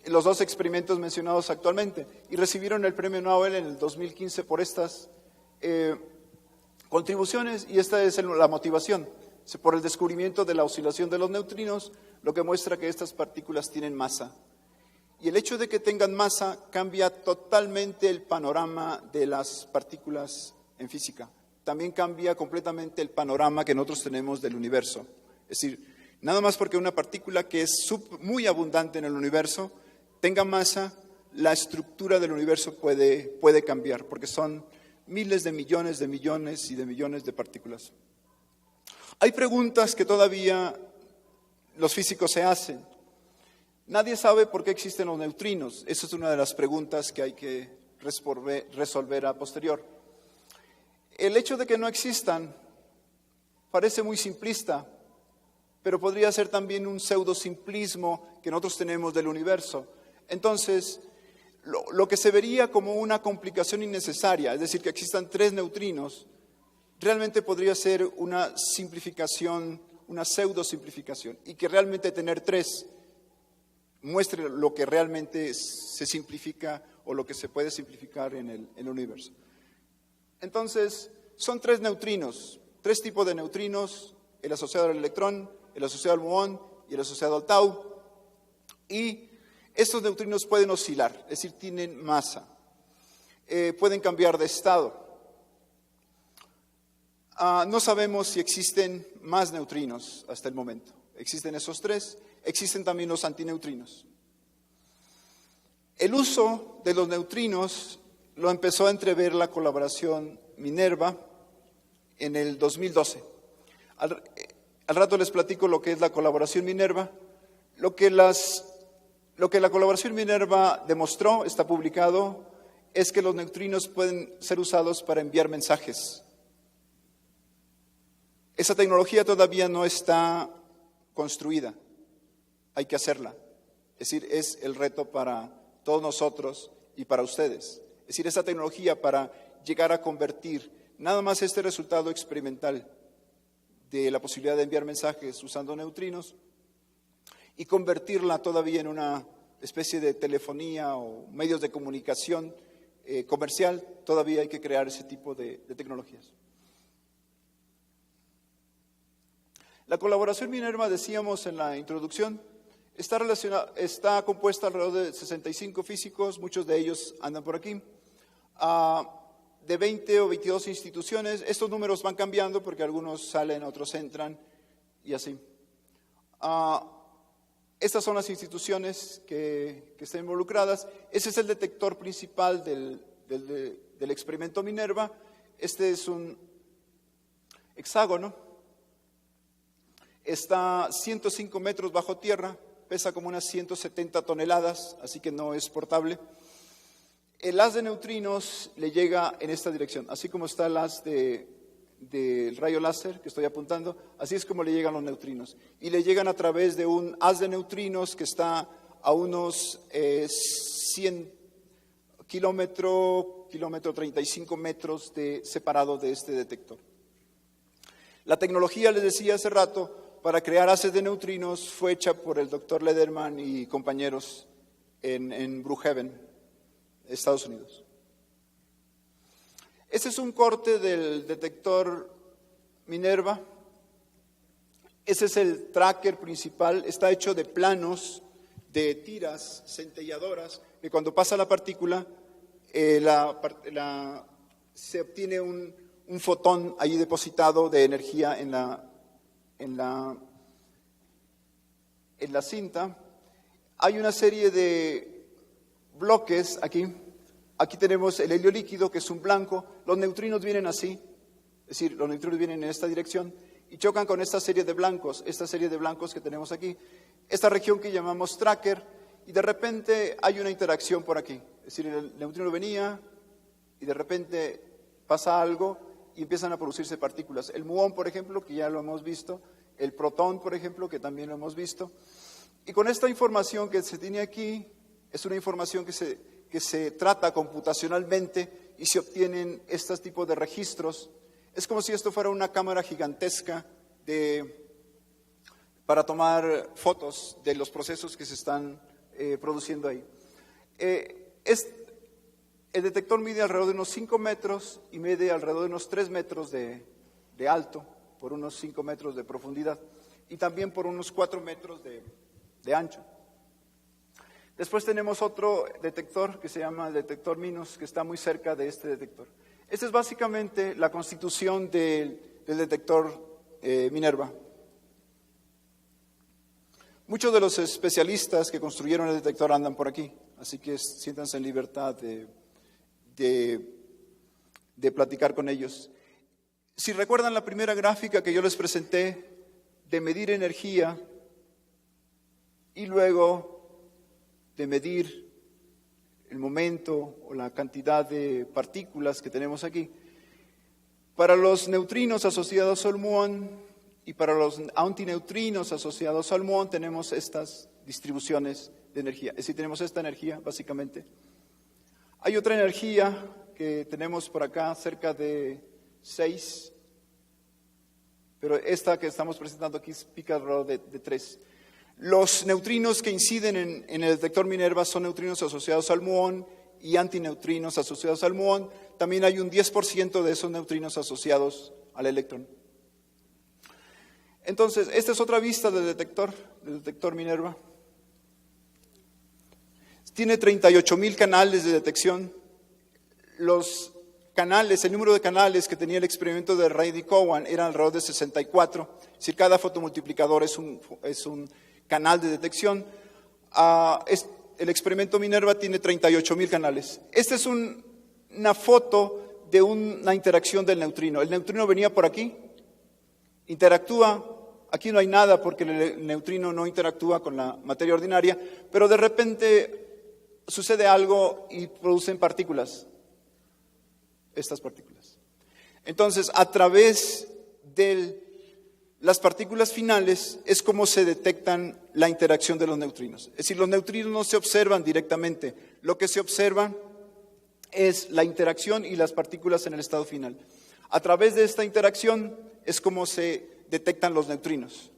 los dos experimentos mencionados actualmente y recibieron el premio Nobel en el 2015 por estas contribuciones y esta es la motivación, por el descubrimiento de la oscilación de los neutrinos, lo que muestra que estas partículas tienen masa. Y el hecho de que tengan masa cambia totalmente el panorama de las partículas en física. También cambia completamente el panorama que nosotros tenemos del universo. Es decir, nada más porque una partícula que es muy abundante en el universo tenga masa, la estructura del universo puede cambiar, porque son miles de millones y de millones de partículas. Hay preguntas que todavía los físicos se hacen. Nadie sabe por qué existen los neutrinos. Esa es una de las preguntas que hay que resolver a posterior. El hecho de que no existan parece muy simplista, pero podría ser también un pseudosimplismo que nosotros tenemos del universo. Entonces, lo que se vería como una complicación innecesaria, es decir, que existan tres neutrinos, realmente podría ser una simplificación, una pseudosimplificación, y que realmente tener tres muestre lo que realmente se simplifica o lo que se puede simplificar en el universo. Entonces, son tres neutrinos, tres tipos de neutrinos, el asociado al electrón, el asociado al muón y el asociado al tau. Y Estos neutrinos pueden oscilar, es decir, tienen masa, pueden cambiar de estado. No sabemos si existen más neutrinos hasta el momento. Existen esos tres, existen también los antineutrinos. El uso de los neutrinos lo empezó a entrever la colaboración Minerva en el 2012. Al rato les platico lo que es la colaboración Minerva. Lo que la colaboración Minerva demostró, está publicado, es que los neutrinos pueden ser usados para enviar mensajes. Esa tecnología todavía no está construida, hay que hacerla. Es decir, es el reto para todos nosotros y para ustedes. Es decir, esa tecnología para llegar a convertir nada más este resultado experimental de la posibilidad de enviar mensajes usando neutrinos y convertirla todavía en una especie de telefonía o medios de comunicación comercial, todavía hay que crear ese tipo de tecnologías. La colaboración Minerva, decíamos en la introducción, está compuesta alrededor de 65 físicos, muchos de ellos andan por aquí, de 20 o 22 instituciones. Estos números van cambiando porque algunos salen, otros entran y así. Estas son las instituciones que están involucradas. Ese es el detector principal del experimento Minerva. Este es un hexágono. Está 105 metros bajo tierra, pesa como unas 170 toneladas, así que no es portable. El haz de neutrinos le llega en esta dirección, así como está el haz del rayo láser que estoy apuntando, así es como le llegan los neutrinos. Y le llegan a través de un haz de neutrinos que está a unos 100 kilómetro 35 metros separado de este detector. La tecnología, les decía hace rato, para crear haces de neutrinos fue hecha por el doctor Lederman y compañeros en Brookhaven, Estados Unidos. Este es un corte del detector Minerva. Ese es el tracker principal. Está hecho de planos, de tiras centelladoras, que cuando pasa la partícula se obtiene un fotón ahí depositado de energía en la cinta. Hay una serie de bloques aquí. Aquí tenemos el helio líquido, que es un blanco. Los neutrinos vienen así, es decir, los neutrinos vienen en esta dirección y chocan con esta serie de blancos que tenemos aquí. Esta región que llamamos tracker, y de repente hay una interacción por aquí. Es decir, el neutrino venía y de repente pasa algo y empiezan a producirse partículas. El muón, por ejemplo, que ya lo hemos visto, el protón, por ejemplo, que también lo hemos visto. Y con esta información que se tiene aquí, es una información que se trata computacionalmente y se obtienen estos tipos de registros. Es como si esto fuera una cámara gigantesca para tomar fotos de los procesos que se están produciendo ahí. El detector mide alrededor de unos 5 metros y mide alrededor de unos 3 metros de alto, por unos 5 metros de profundidad y también por unos 4 metros de ancho. Después tenemos otro detector que se llama el detector MINUS, que está muy cerca de este detector. Esta es básicamente la constitución del detector Minerva. Muchos de los especialistas que construyeron el detector andan por aquí, así que siéntanse en libertad de platicar con ellos. Si recuerdan la primera gráfica que yo les presenté de medir energía y luego de medir el momento o la cantidad de partículas que tenemos aquí, para los neutrinos asociados al muón y para los antineutrinos asociados al muón tenemos estas distribuciones de energía. Es decir, tenemos esta energía básicamente. Hay otra energía que tenemos por acá, cerca de 6, pero esta que estamos presentando aquí pica alrededor de 3. Los neutrinos que inciden en el detector Minerva son neutrinos asociados al muón y antineutrinos asociados al muón. También hay un 10% de esos neutrinos asociados al electrón. Entonces, esta es otra vista del detector Minerva. Tiene 38,000 canales de detección. Los canales, el número de canales que tenía el experimento de Rayleigh-Cowan era alrededor de 64. Es decir, cada fotomultiplicador es un canal de detección. El experimento Minerva tiene 38,000 canales. Esta es una foto de una interacción del neutrino. El neutrino venía por aquí, interactúa. Aquí no hay nada porque el neutrino no interactúa con la materia ordinaria, pero de repente sucede algo y producen partículas, estas partículas. Entonces, a través de las partículas finales es como se detectan la interacción de los neutrinos. Es decir, los neutrinos no se observan directamente, lo que se observa es la interacción y las partículas en el estado final. A través de esta interacción es como se detectan los neutrinos.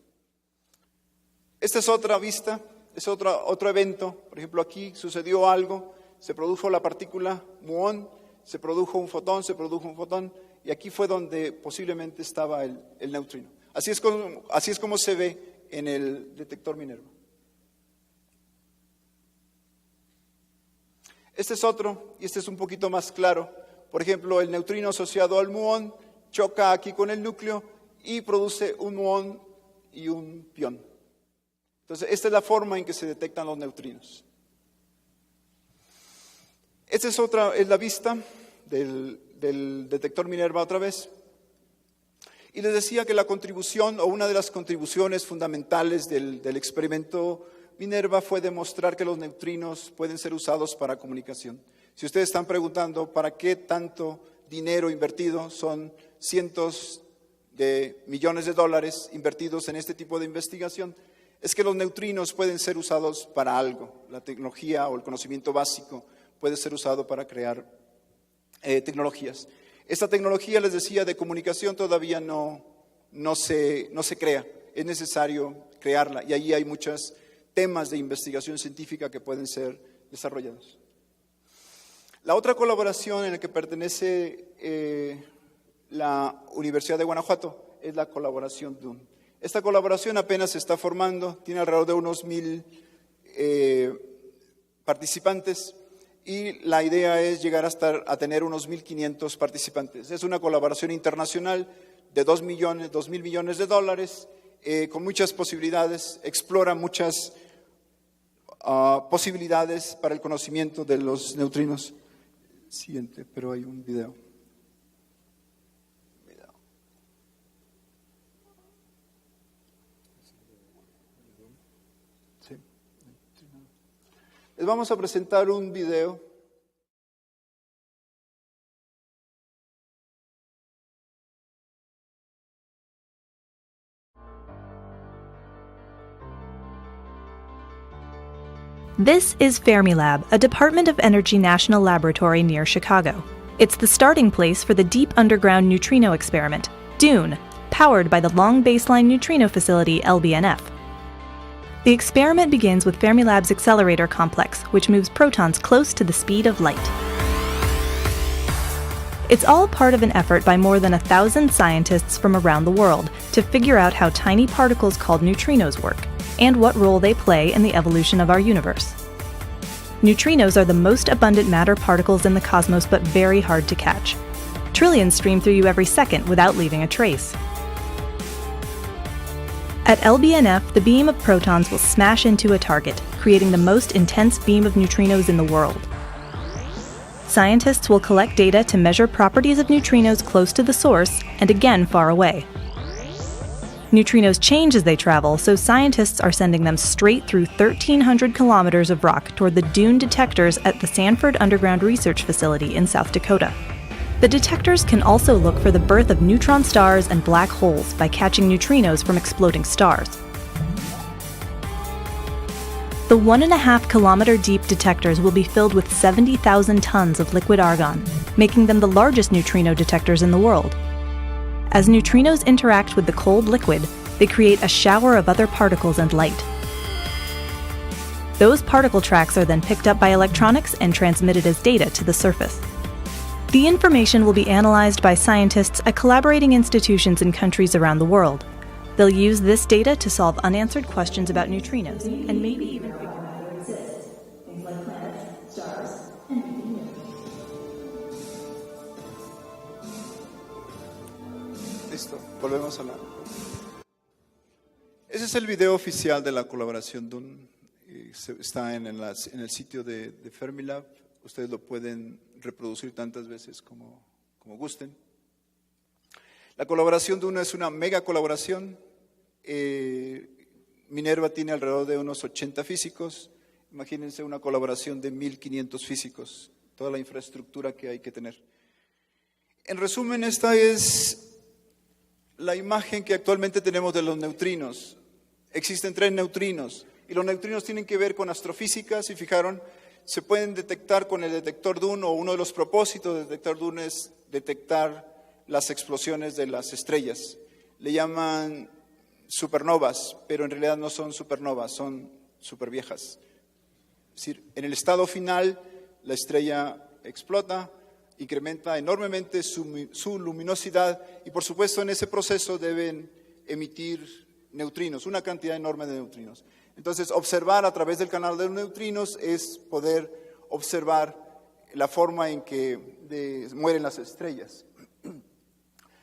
Esta es otra vista, es otro evento. Por ejemplo, aquí sucedió algo, se produjo la partícula muón, se produjo un fotón, y aquí fue donde posiblemente estaba el neutrino. Así es como se ve en el detector Minerva. Este es otro, y este es un poquito más claro. Por ejemplo, el neutrino asociado al muón choca aquí con el núcleo y produce un muón y un pión. Entonces, esta es la forma en que se detectan los neutrinos. Esta es la vista del detector Minerva otra vez. Y les decía que la contribución, o una de las contribuciones fundamentales del experimento Minerva fue demostrar que los neutrinos pueden ser usados para comunicación. Si ustedes están preguntando para qué tanto dinero invertido, son cientos de millones de dólares invertidos en este tipo de investigación, es que los neutrinos pueden ser usados para algo. La tecnología o el conocimiento básico puede ser usado para crear tecnologías. Esta tecnología, les decía, de comunicación todavía no se crea. Es necesario crearla y ahí hay muchos temas de investigación científica que pueden ser desarrollados. La otra colaboración en la que pertenece la Universidad de Guanajuato es la colaboración DUN. Esta colaboración apenas se está formando, tiene alrededor de unos 1,000 participantes y la idea es llegar a tener unos 1,500 participantes. Es una colaboración internacional de 2,000 millones de dólares, con muchas posibilidades, explora muchas posibilidades para el conocimiento de los neutrinos. Siguiente, pero hay un video. Sí. Les vamos a presentar un video. This is Fermilab, a Department of Energy national laboratory near Chicago. It's the starting place for the Deep Underground Neutrino Experiment, DUNE, powered by the Long Baseline Neutrino Facility, LBNF. The experiment begins with Fermilab's accelerator complex, which moves protons close to the speed of light. It's all part of an effort by more than 1,000 scientists from around the world to figure out how tiny particles called neutrinos work, and what role they play in the evolution of our universe. Neutrinos are the most abundant matter particles in the cosmos, but very hard to catch. Trillions stream through you every second without leaving a trace. At LBNF, the beam of protons will smash into a target, creating the most intense beam of neutrinos in the world. Scientists will collect data to measure properties of neutrinos close to the source and again far away. Neutrinos change as they travel, so scientists are sending them straight through 1,300 kilometers of rock toward the DUNE detectors at the Sanford Underground Research Facility in South Dakota. The detectors can also look for the birth of neutron stars and black holes by catching neutrinos from exploding stars. The 1.5 kilometer deep detectors will be filled with 70,000 tons of liquid argon, making them the largest neutrino detectors in the world. As neutrinos interact with the cold liquid, they create a shower of other particles and light. Those particle tracks are then picked up by electronics and transmitted as data to the surface. The information will be analyzed by scientists at collaborating institutions in countries around the world. They'll use this data to solve unanswered questions about neutrinos and maybe even figure out how they exist, things like planet Listo, volvemos a la... Ese es el video oficial de la colaboración DUN. Está en el sitio de Fermilab. Ustedes lo pueden reproducir tantas veces como gusten. La colaboración DUN es una mega colaboración. Minerva tiene alrededor de unos 80 físicos. Imagínense una colaboración de 1.500 físicos, toda la infraestructura que hay que tener. En resumen, esta es la imagen que actualmente tenemos de los neutrinos. Existen 3 neutrinos y los neutrinos tienen que ver con astrofísica. Si fijaron, se pueden detectar con el detector DUN, o uno de los propósitos del detector DUN es detectar las explosiones de las estrellas. Le llaman supernovas, pero en realidad no son supernovas, son superviejas. Es decir, en el estado final la estrella explota, incrementa enormemente su luminosidad y por supuesto en ese proceso deben emitir neutrinos, una cantidad enorme de neutrinos. Entonces observar a través del canal de los neutrinos es poder observar la forma en que mueren las estrellas.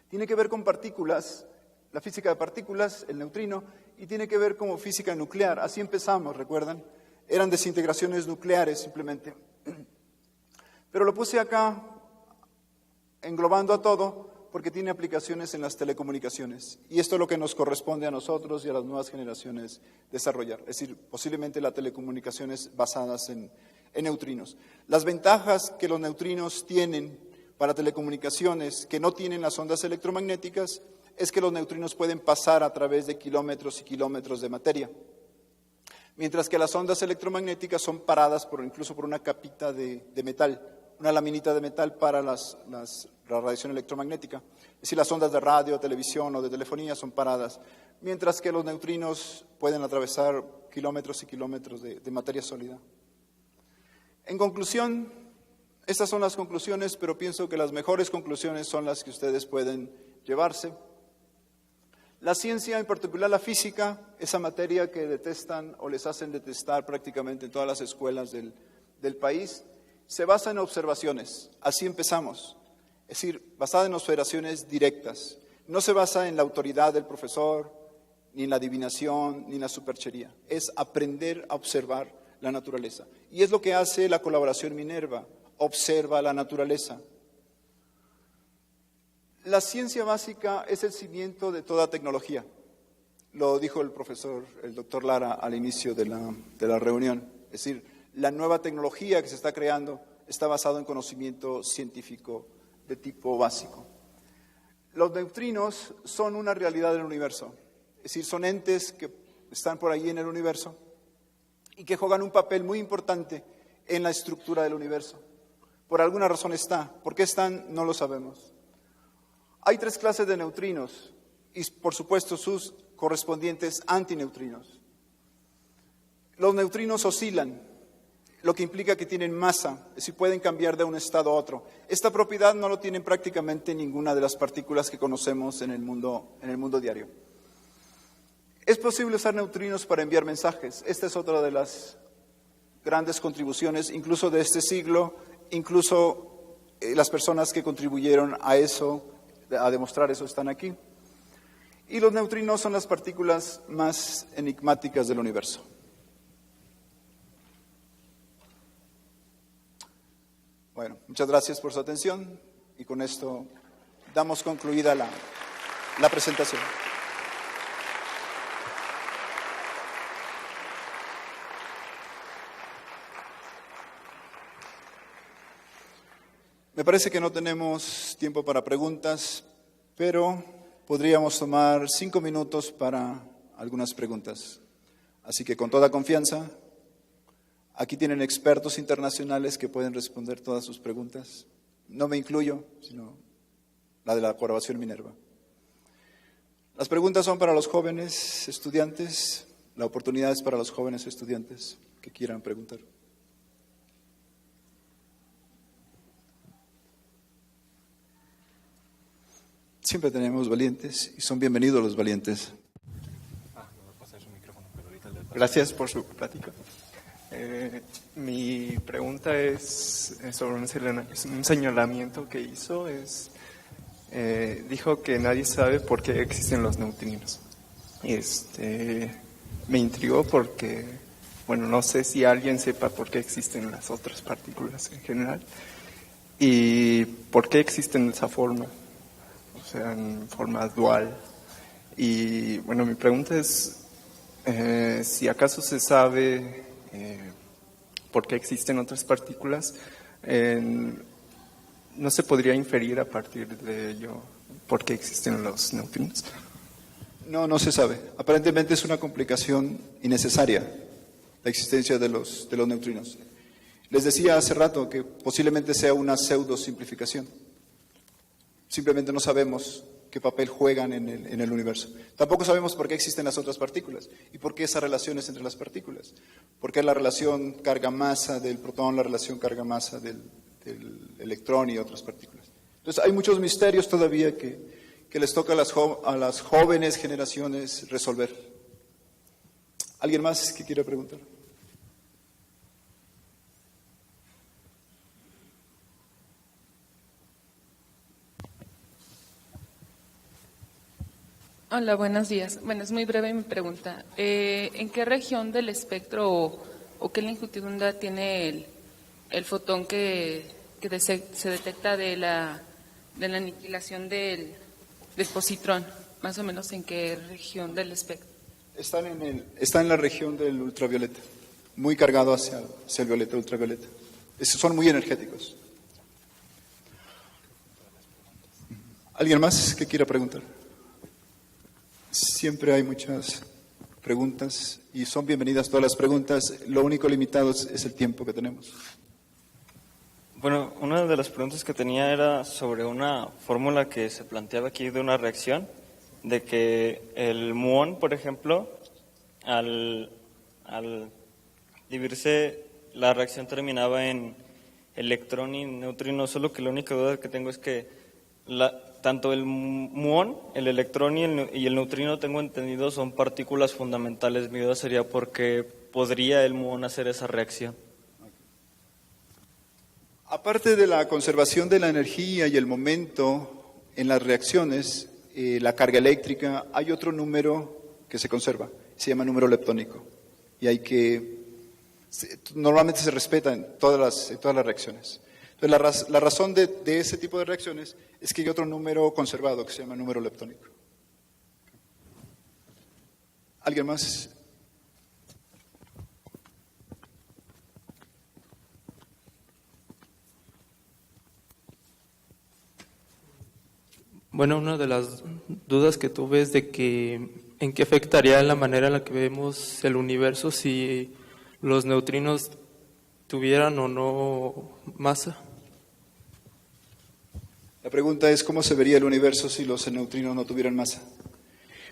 Tiene que ver con partículas, la física de partículas, el neutrino, y tiene que ver con física nuclear. Así empezamos, ¿recuerdan? Eran desintegraciones nucleares simplemente. Pero lo puse acá englobando a todo porque tiene aplicaciones en las telecomunicaciones. Y esto es lo que nos corresponde a nosotros y a las nuevas generaciones desarrollar. Es decir, posiblemente las telecomunicaciones basadas en neutrinos. Las ventajas que los neutrinos tienen para telecomunicaciones que no tienen las ondas electromagnéticas es que los neutrinos pueden pasar a través de kilómetros y kilómetros de materia. Mientras que las ondas electromagnéticas son paradas incluso por una capita de metal, una laminita de metal para la radiación electromagnética. Es decir, las ondas de radio, televisión o de telefonía son paradas, mientras que los neutrinos pueden atravesar kilómetros y kilómetros de materia sólida. En conclusión, estas son las conclusiones, pero pienso que las mejores conclusiones son las que ustedes pueden llevarse. La ciencia, en particular la física, esa materia que detestan o les hacen detestar prácticamente en todas las escuelas del país, se basa en observaciones. Así empezamos. Es decir, basada en observaciones directas. No se basa en la autoridad del profesor, ni en la adivinación, ni en la superchería. Es aprender a observar la naturaleza. Y es lo que hace la colaboración Minerva. Observa la naturaleza. La ciencia básica es el cimiento de toda tecnología. Lo dijo el profesor, el doctor Lara, al inicio de la reunión. Es decir, la nueva tecnología que se está creando está basada en conocimiento científico de tipo básico. Los neutrinos son una realidad del universo. Es decir, son entes que están por ahí en el universo y que juegan un papel muy importante en la estructura del universo. Por alguna razón está. ¿Por qué están? No lo sabemos. Hay 3 clases de neutrinos y, por supuesto, sus correspondientes antineutrinos. Los neutrinos oscilan, lo que implica que tienen masa, es decir, pueden cambiar de un estado a otro. Esta propiedad no lo tienen prácticamente ninguna de las partículas que conocemos en el mundo diario. Es posible usar neutrinos para enviar mensajes. Esta es otra de las grandes contribuciones, incluso de este siglo, incluso las personas que contribuyeron a eso, a demostrar eso, están aquí. Y los neutrinos son las partículas más enigmáticas del universo. Bueno, muchas gracias por su atención y con esto damos concluida la presentación. Me parece que no tenemos tiempo para preguntas, pero podríamos tomar 5 minutos para algunas preguntas. Así que con toda confianza, aquí tienen expertos internacionales que pueden responder todas sus preguntas. No me incluyo, sino la de la colaboración Minerva. Las preguntas son para los jóvenes estudiantes. La oportunidad es para los jóvenes estudiantes que quieran preguntar. Siempre tenemos valientes y son bienvenidos los valientes. Gracias por su plática. Mi pregunta es sobre un señalamiento que hizo. dijo que nadie sabe por qué existen los neutrinos. Me intrigó porque, bueno, no sé si alguien sepa por qué existen las otras partículas en general y por qué existen de esa forma, o sea, en forma dual. Y bueno, mi pregunta es si acaso se sabe por qué existen otras partículas, ¿no se podría inferir a partir de ello por qué existen los neutrinos? No, no se sabe. Aparentemente es una complicación innecesaria la existencia de los neutrinos. Les decía hace rato que posiblemente sea una pseudo simplificación. Simplemente no sabemos qué papel juegan en el universo. Tampoco sabemos por qué existen las otras partículas y por qué esas relaciones entre las partículas. ¿Por qué la relación carga-masa del protón, la relación carga-masa del electrón y otras partículas? Entonces hay muchos misterios todavía que les toca a las jóvenes generaciones resolver. ¿Alguien más que quiera preguntar? Hola, buenos días. Bueno, es muy breve mi pregunta. ¿En qué región del espectro o qué longitud tiene el fotón que se detecta de la aniquilación del positrón? Más o menos, ¿en qué región del espectro? Está en la región del ultravioleta, muy cargado hacia el violeta, ultravioleta. Son muy energéticos. ¿Alguien más que quiera preguntar? Siempre hay muchas preguntas y son bienvenidas todas las preguntas. Lo único limitado es el tiempo que tenemos. Bueno, una de las preguntas que tenía era sobre una fórmula que se planteaba aquí de una reacción, de que el muón, por ejemplo, al dividirse, la reacción terminaba en electrón y neutrino, solo que la única duda que tengo es que tanto el muón, el electrón y el neutrino, tengo entendido, son partículas fundamentales. Mi duda sería por qué podría el muón hacer esa reacción. Aparte de la conservación de la energía y el momento en las reacciones, la carga eléctrica, hay otro número que se conserva, se llama número leptónico. Y normalmente se respeta en todas las reacciones. Entonces, la razón de ese tipo de reacciones es que hay otro número conservado que se llama número leptónico. ¿Alguien más? Bueno, una de las dudas que tuve es de que en qué afectaría la manera en la que vemos el universo si los neutrinos tuvieran o no masa. La pregunta es cómo se vería el universo si los neutrinos no tuvieran masa.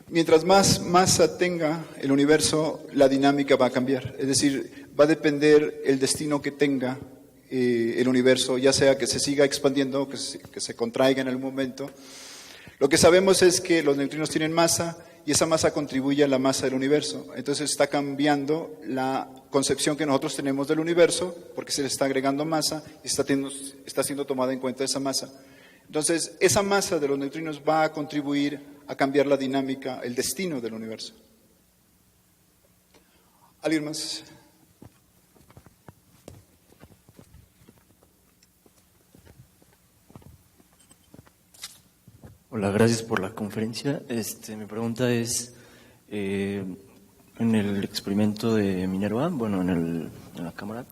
Mientras más masa tenga el universo, la dinámica va a cambiar. Es decir, va a depender el destino que tenga el universo, ya sea que se siga expandiendo o que se contraiga en algún momento. Lo que sabemos es que los neutrinos tienen masa y esa masa contribuye a la masa del universo. Entonces está cambiando la concepción que nosotros tenemos del universo porque se le está agregando masa y está siendo tomada en cuenta esa masa. Entonces, esa masa de los neutrinos va a contribuir a cambiar la dinámica, el destino del universo. ¿Alguien más? Hola, gracias por la conferencia. Mi pregunta es, en el experimento de Minerva, bueno, en la cámara,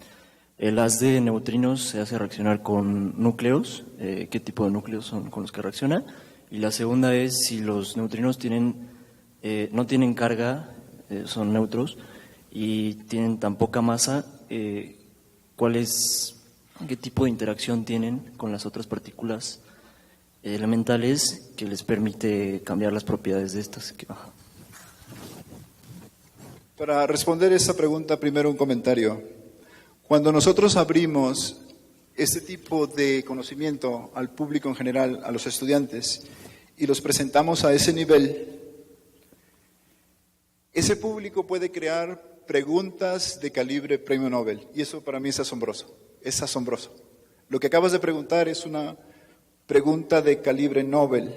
el haz de neutrinos se hace reaccionar con núcleos. ¿Qué tipo de núcleos son con los que reacciona? Y la segunda es si los neutrinos no tienen carga, son neutros, y tienen tan poca masa, ¿qué tipo de interacción tienen con las otras partículas elementales que les permite cambiar las propiedades de estas? Para responder esa pregunta, primero un comentario. Cuando nosotros abrimos este tipo de conocimiento al público en general, a los estudiantes, y los presentamos a ese nivel, ese público puede crear preguntas de calibre premio Nobel, y eso para mí es asombroso, Lo que acabas de preguntar es una Pregunta de calibre Nobel.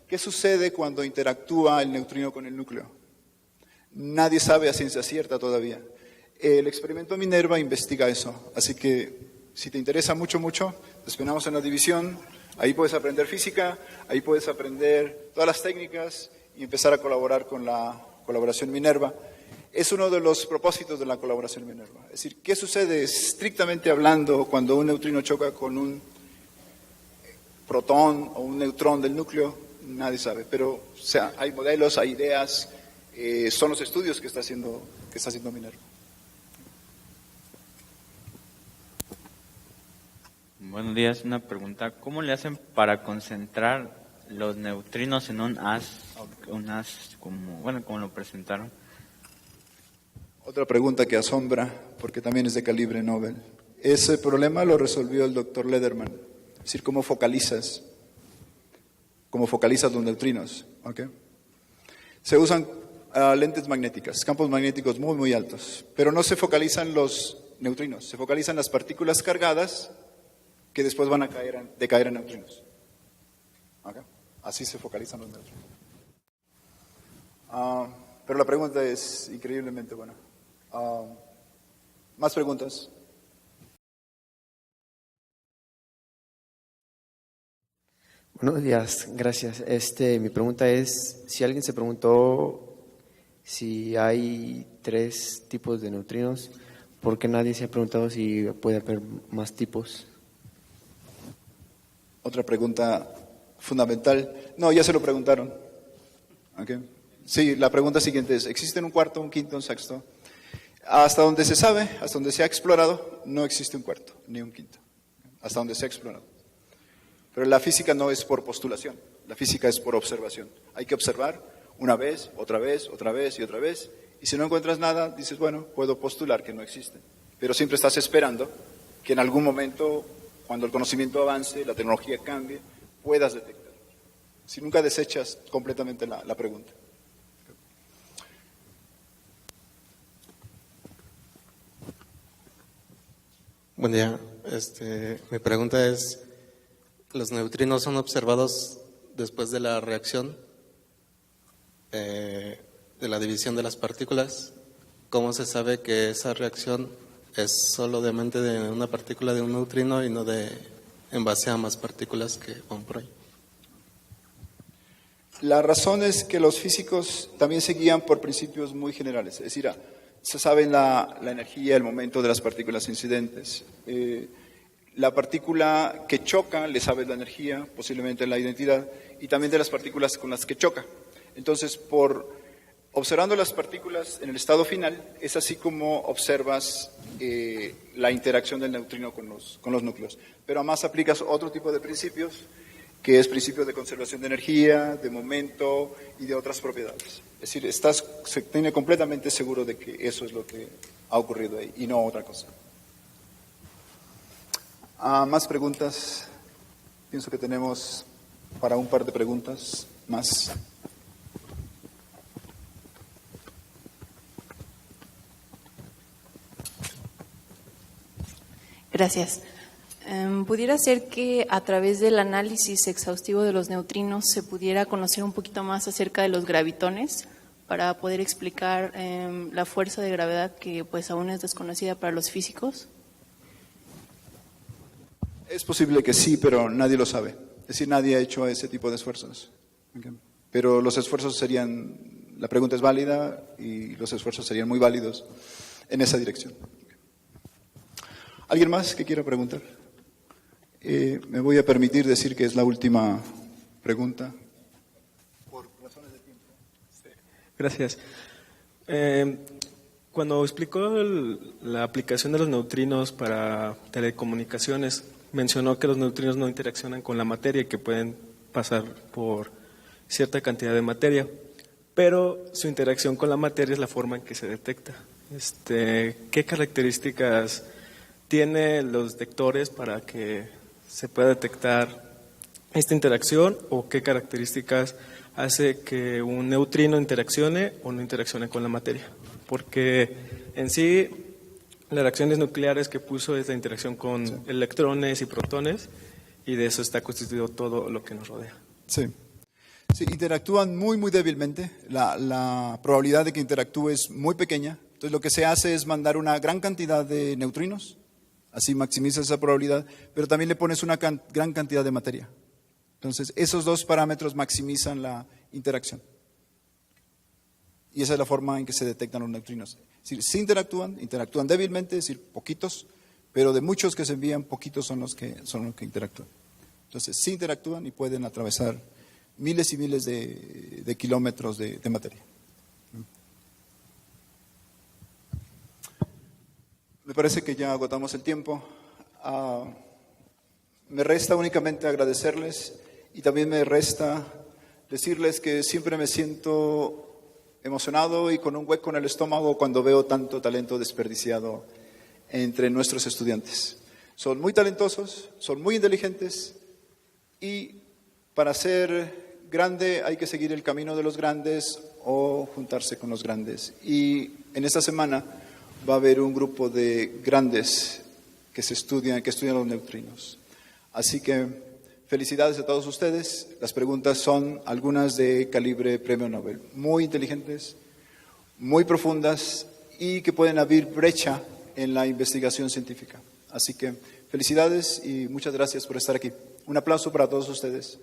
¿Qué sucede cuando interactúa el neutrino con el núcleo? Nadie sabe a ciencia cierta todavía. El experimento Minerva investiga eso, así que si te interesa mucho, te esperamos en la división. Ahí puedes aprender física, ahí puedes aprender todas las técnicas y empezar a colaborar con la colaboración Minerva. Es uno de los propósitos de la colaboración Minerva. Es decir, ¿qué sucede estrictamente hablando cuando un neutrino choca con un protón o un neutrón del núcleo? Nadie sabe, pero hay modelos, hay ideas, son los estudios que está haciendo Minerva. Buenos días, una pregunta. ¿Cómo le hacen para concentrar los neutrinos en un haz como lo presentaron? Otra pregunta que asombra, porque también es de calibre Nobel. Ese problema lo resolvió el doctor Lederman. Es decir, cómo focalizas los neutrinos. ¿Okay? Se usan lentes magnéticas, campos magnéticos muy, muy altos, pero no se focalizan los neutrinos, se focalizan las partículas cargadas que después van a decaer en neutrinos. ¿Okay? Así se focalizan los neutrinos. Pero la pregunta es increíblemente buena. ¿Más preguntas? Buenos días, gracias. Mi pregunta es, si alguien se preguntó si hay 3 tipos de neutrinos, ¿por qué nadie se ha preguntado si puede haber más tipos? Otra pregunta fundamental. No, ya se lo preguntaron. ¿Okay? Sí, la pregunta siguiente es, ¿existen un cuarto, un quinto, un sexto? Hasta donde se sabe, hasta donde se ha explorado, no existe un cuarto, ni un quinto. Hasta donde se ha explorado. Pero la física no es por postulación, la física es por observación. Hay que observar una vez, otra vez, otra vez y otra vez. Y si no encuentras nada, dices, bueno, puedo postular que no existe. Pero siempre estás esperando que en algún momento, cuando el conocimiento avance, la tecnología cambie, puedas detectar. Si nunca desechas completamente la pregunta. Buen día. Mi pregunta es, ¿los neutrinos son observados después de la reacción de la división de las partículas? ¿Cómo se sabe que esa reacción es solamente de una partícula de un neutrino y no en base a más partículas que van por ahí? La razón es que los físicos también se guían por principios muy generales, es decir, se sabe la energía, el momento de las partículas incidentes. La partícula que choca, le sabes la energía, posiblemente la identidad, y también de las partículas con las que choca. Entonces, observando las partículas en el estado final, es así como observas la interacción del neutrino con los núcleos. Pero además aplicas otro tipo de principios, que es principio de conservación de energía, de momento y de otras propiedades. Es decir, se tiene completamente seguro de que eso es lo que ha ocurrido ahí y no otra cosa. ¿Más preguntas? Pienso que tenemos para un par de preguntas más. Gracias. ¿Pudiera ser que a través del análisis exhaustivo de los neutrinos se pudiera conocer un poquito más acerca de los gravitones para poder explicar la fuerza de gravedad que pues aún es desconocida para los físicos? Es posible que sí, pero nadie lo sabe. Es decir, nadie ha hecho ese tipo de esfuerzos. Okay. Pero los esfuerzos la pregunta es válida y los esfuerzos serían muy válidos en esa dirección. ¿Alguien más que quiera preguntar? Me voy a permitir decir que es la última pregunta. Por razones de tiempo. Sí. Gracias. Cuando explicó la aplicación de los neutrinos para telecomunicaciones, mencionó que los neutrinos no interaccionan con la materia y que pueden pasar por cierta cantidad de materia, pero su interacción con la materia es la forma en que se detecta. ¿Qué características tiene los detectores para que se pueda detectar esta interacción, o qué características hace que un neutrino interaccione o no interaccione con la materia? Porque en sí las reacciones nucleares que puso es la interacción con electrones y protones, y de eso está constituido todo lo que nos rodea. Sí. Sí, interactúan muy, muy débilmente. La probabilidad de que interactúe es muy pequeña. Entonces, lo que se hace es mandar una gran cantidad de neutrinos, así maximizas esa probabilidad, pero también le pones una gran cantidad de materia. Entonces, esos dos parámetros maximizan la interacción. Y esa es la forma en que se detectan los neutrinos. Es decir, sí interactúan débilmente, es decir, poquitos, pero de muchos que se envían, poquitos son los que interactúan. Entonces, sí interactúan y pueden atravesar miles y miles de kilómetros de materia. Me parece que ya agotamos el tiempo. Me resta únicamente agradecerles y también me resta decirles que siempre me siento emocionado y con un hueco en el estómago cuando veo tanto talento desperdiciado entre nuestros estudiantes. Son muy talentosos, son muy inteligentes y para ser grande hay que seguir el camino de los grandes o juntarse con los grandes. Y en esta semana va a haber un grupo de grandes que estudian los neutrinos. Así que felicidades a todos ustedes. Las preguntas son algunas de calibre premio Nobel, muy inteligentes, muy profundas y que pueden abrir brecha en la investigación científica. Así que felicidades y muchas gracias por estar aquí. Un aplauso para todos ustedes.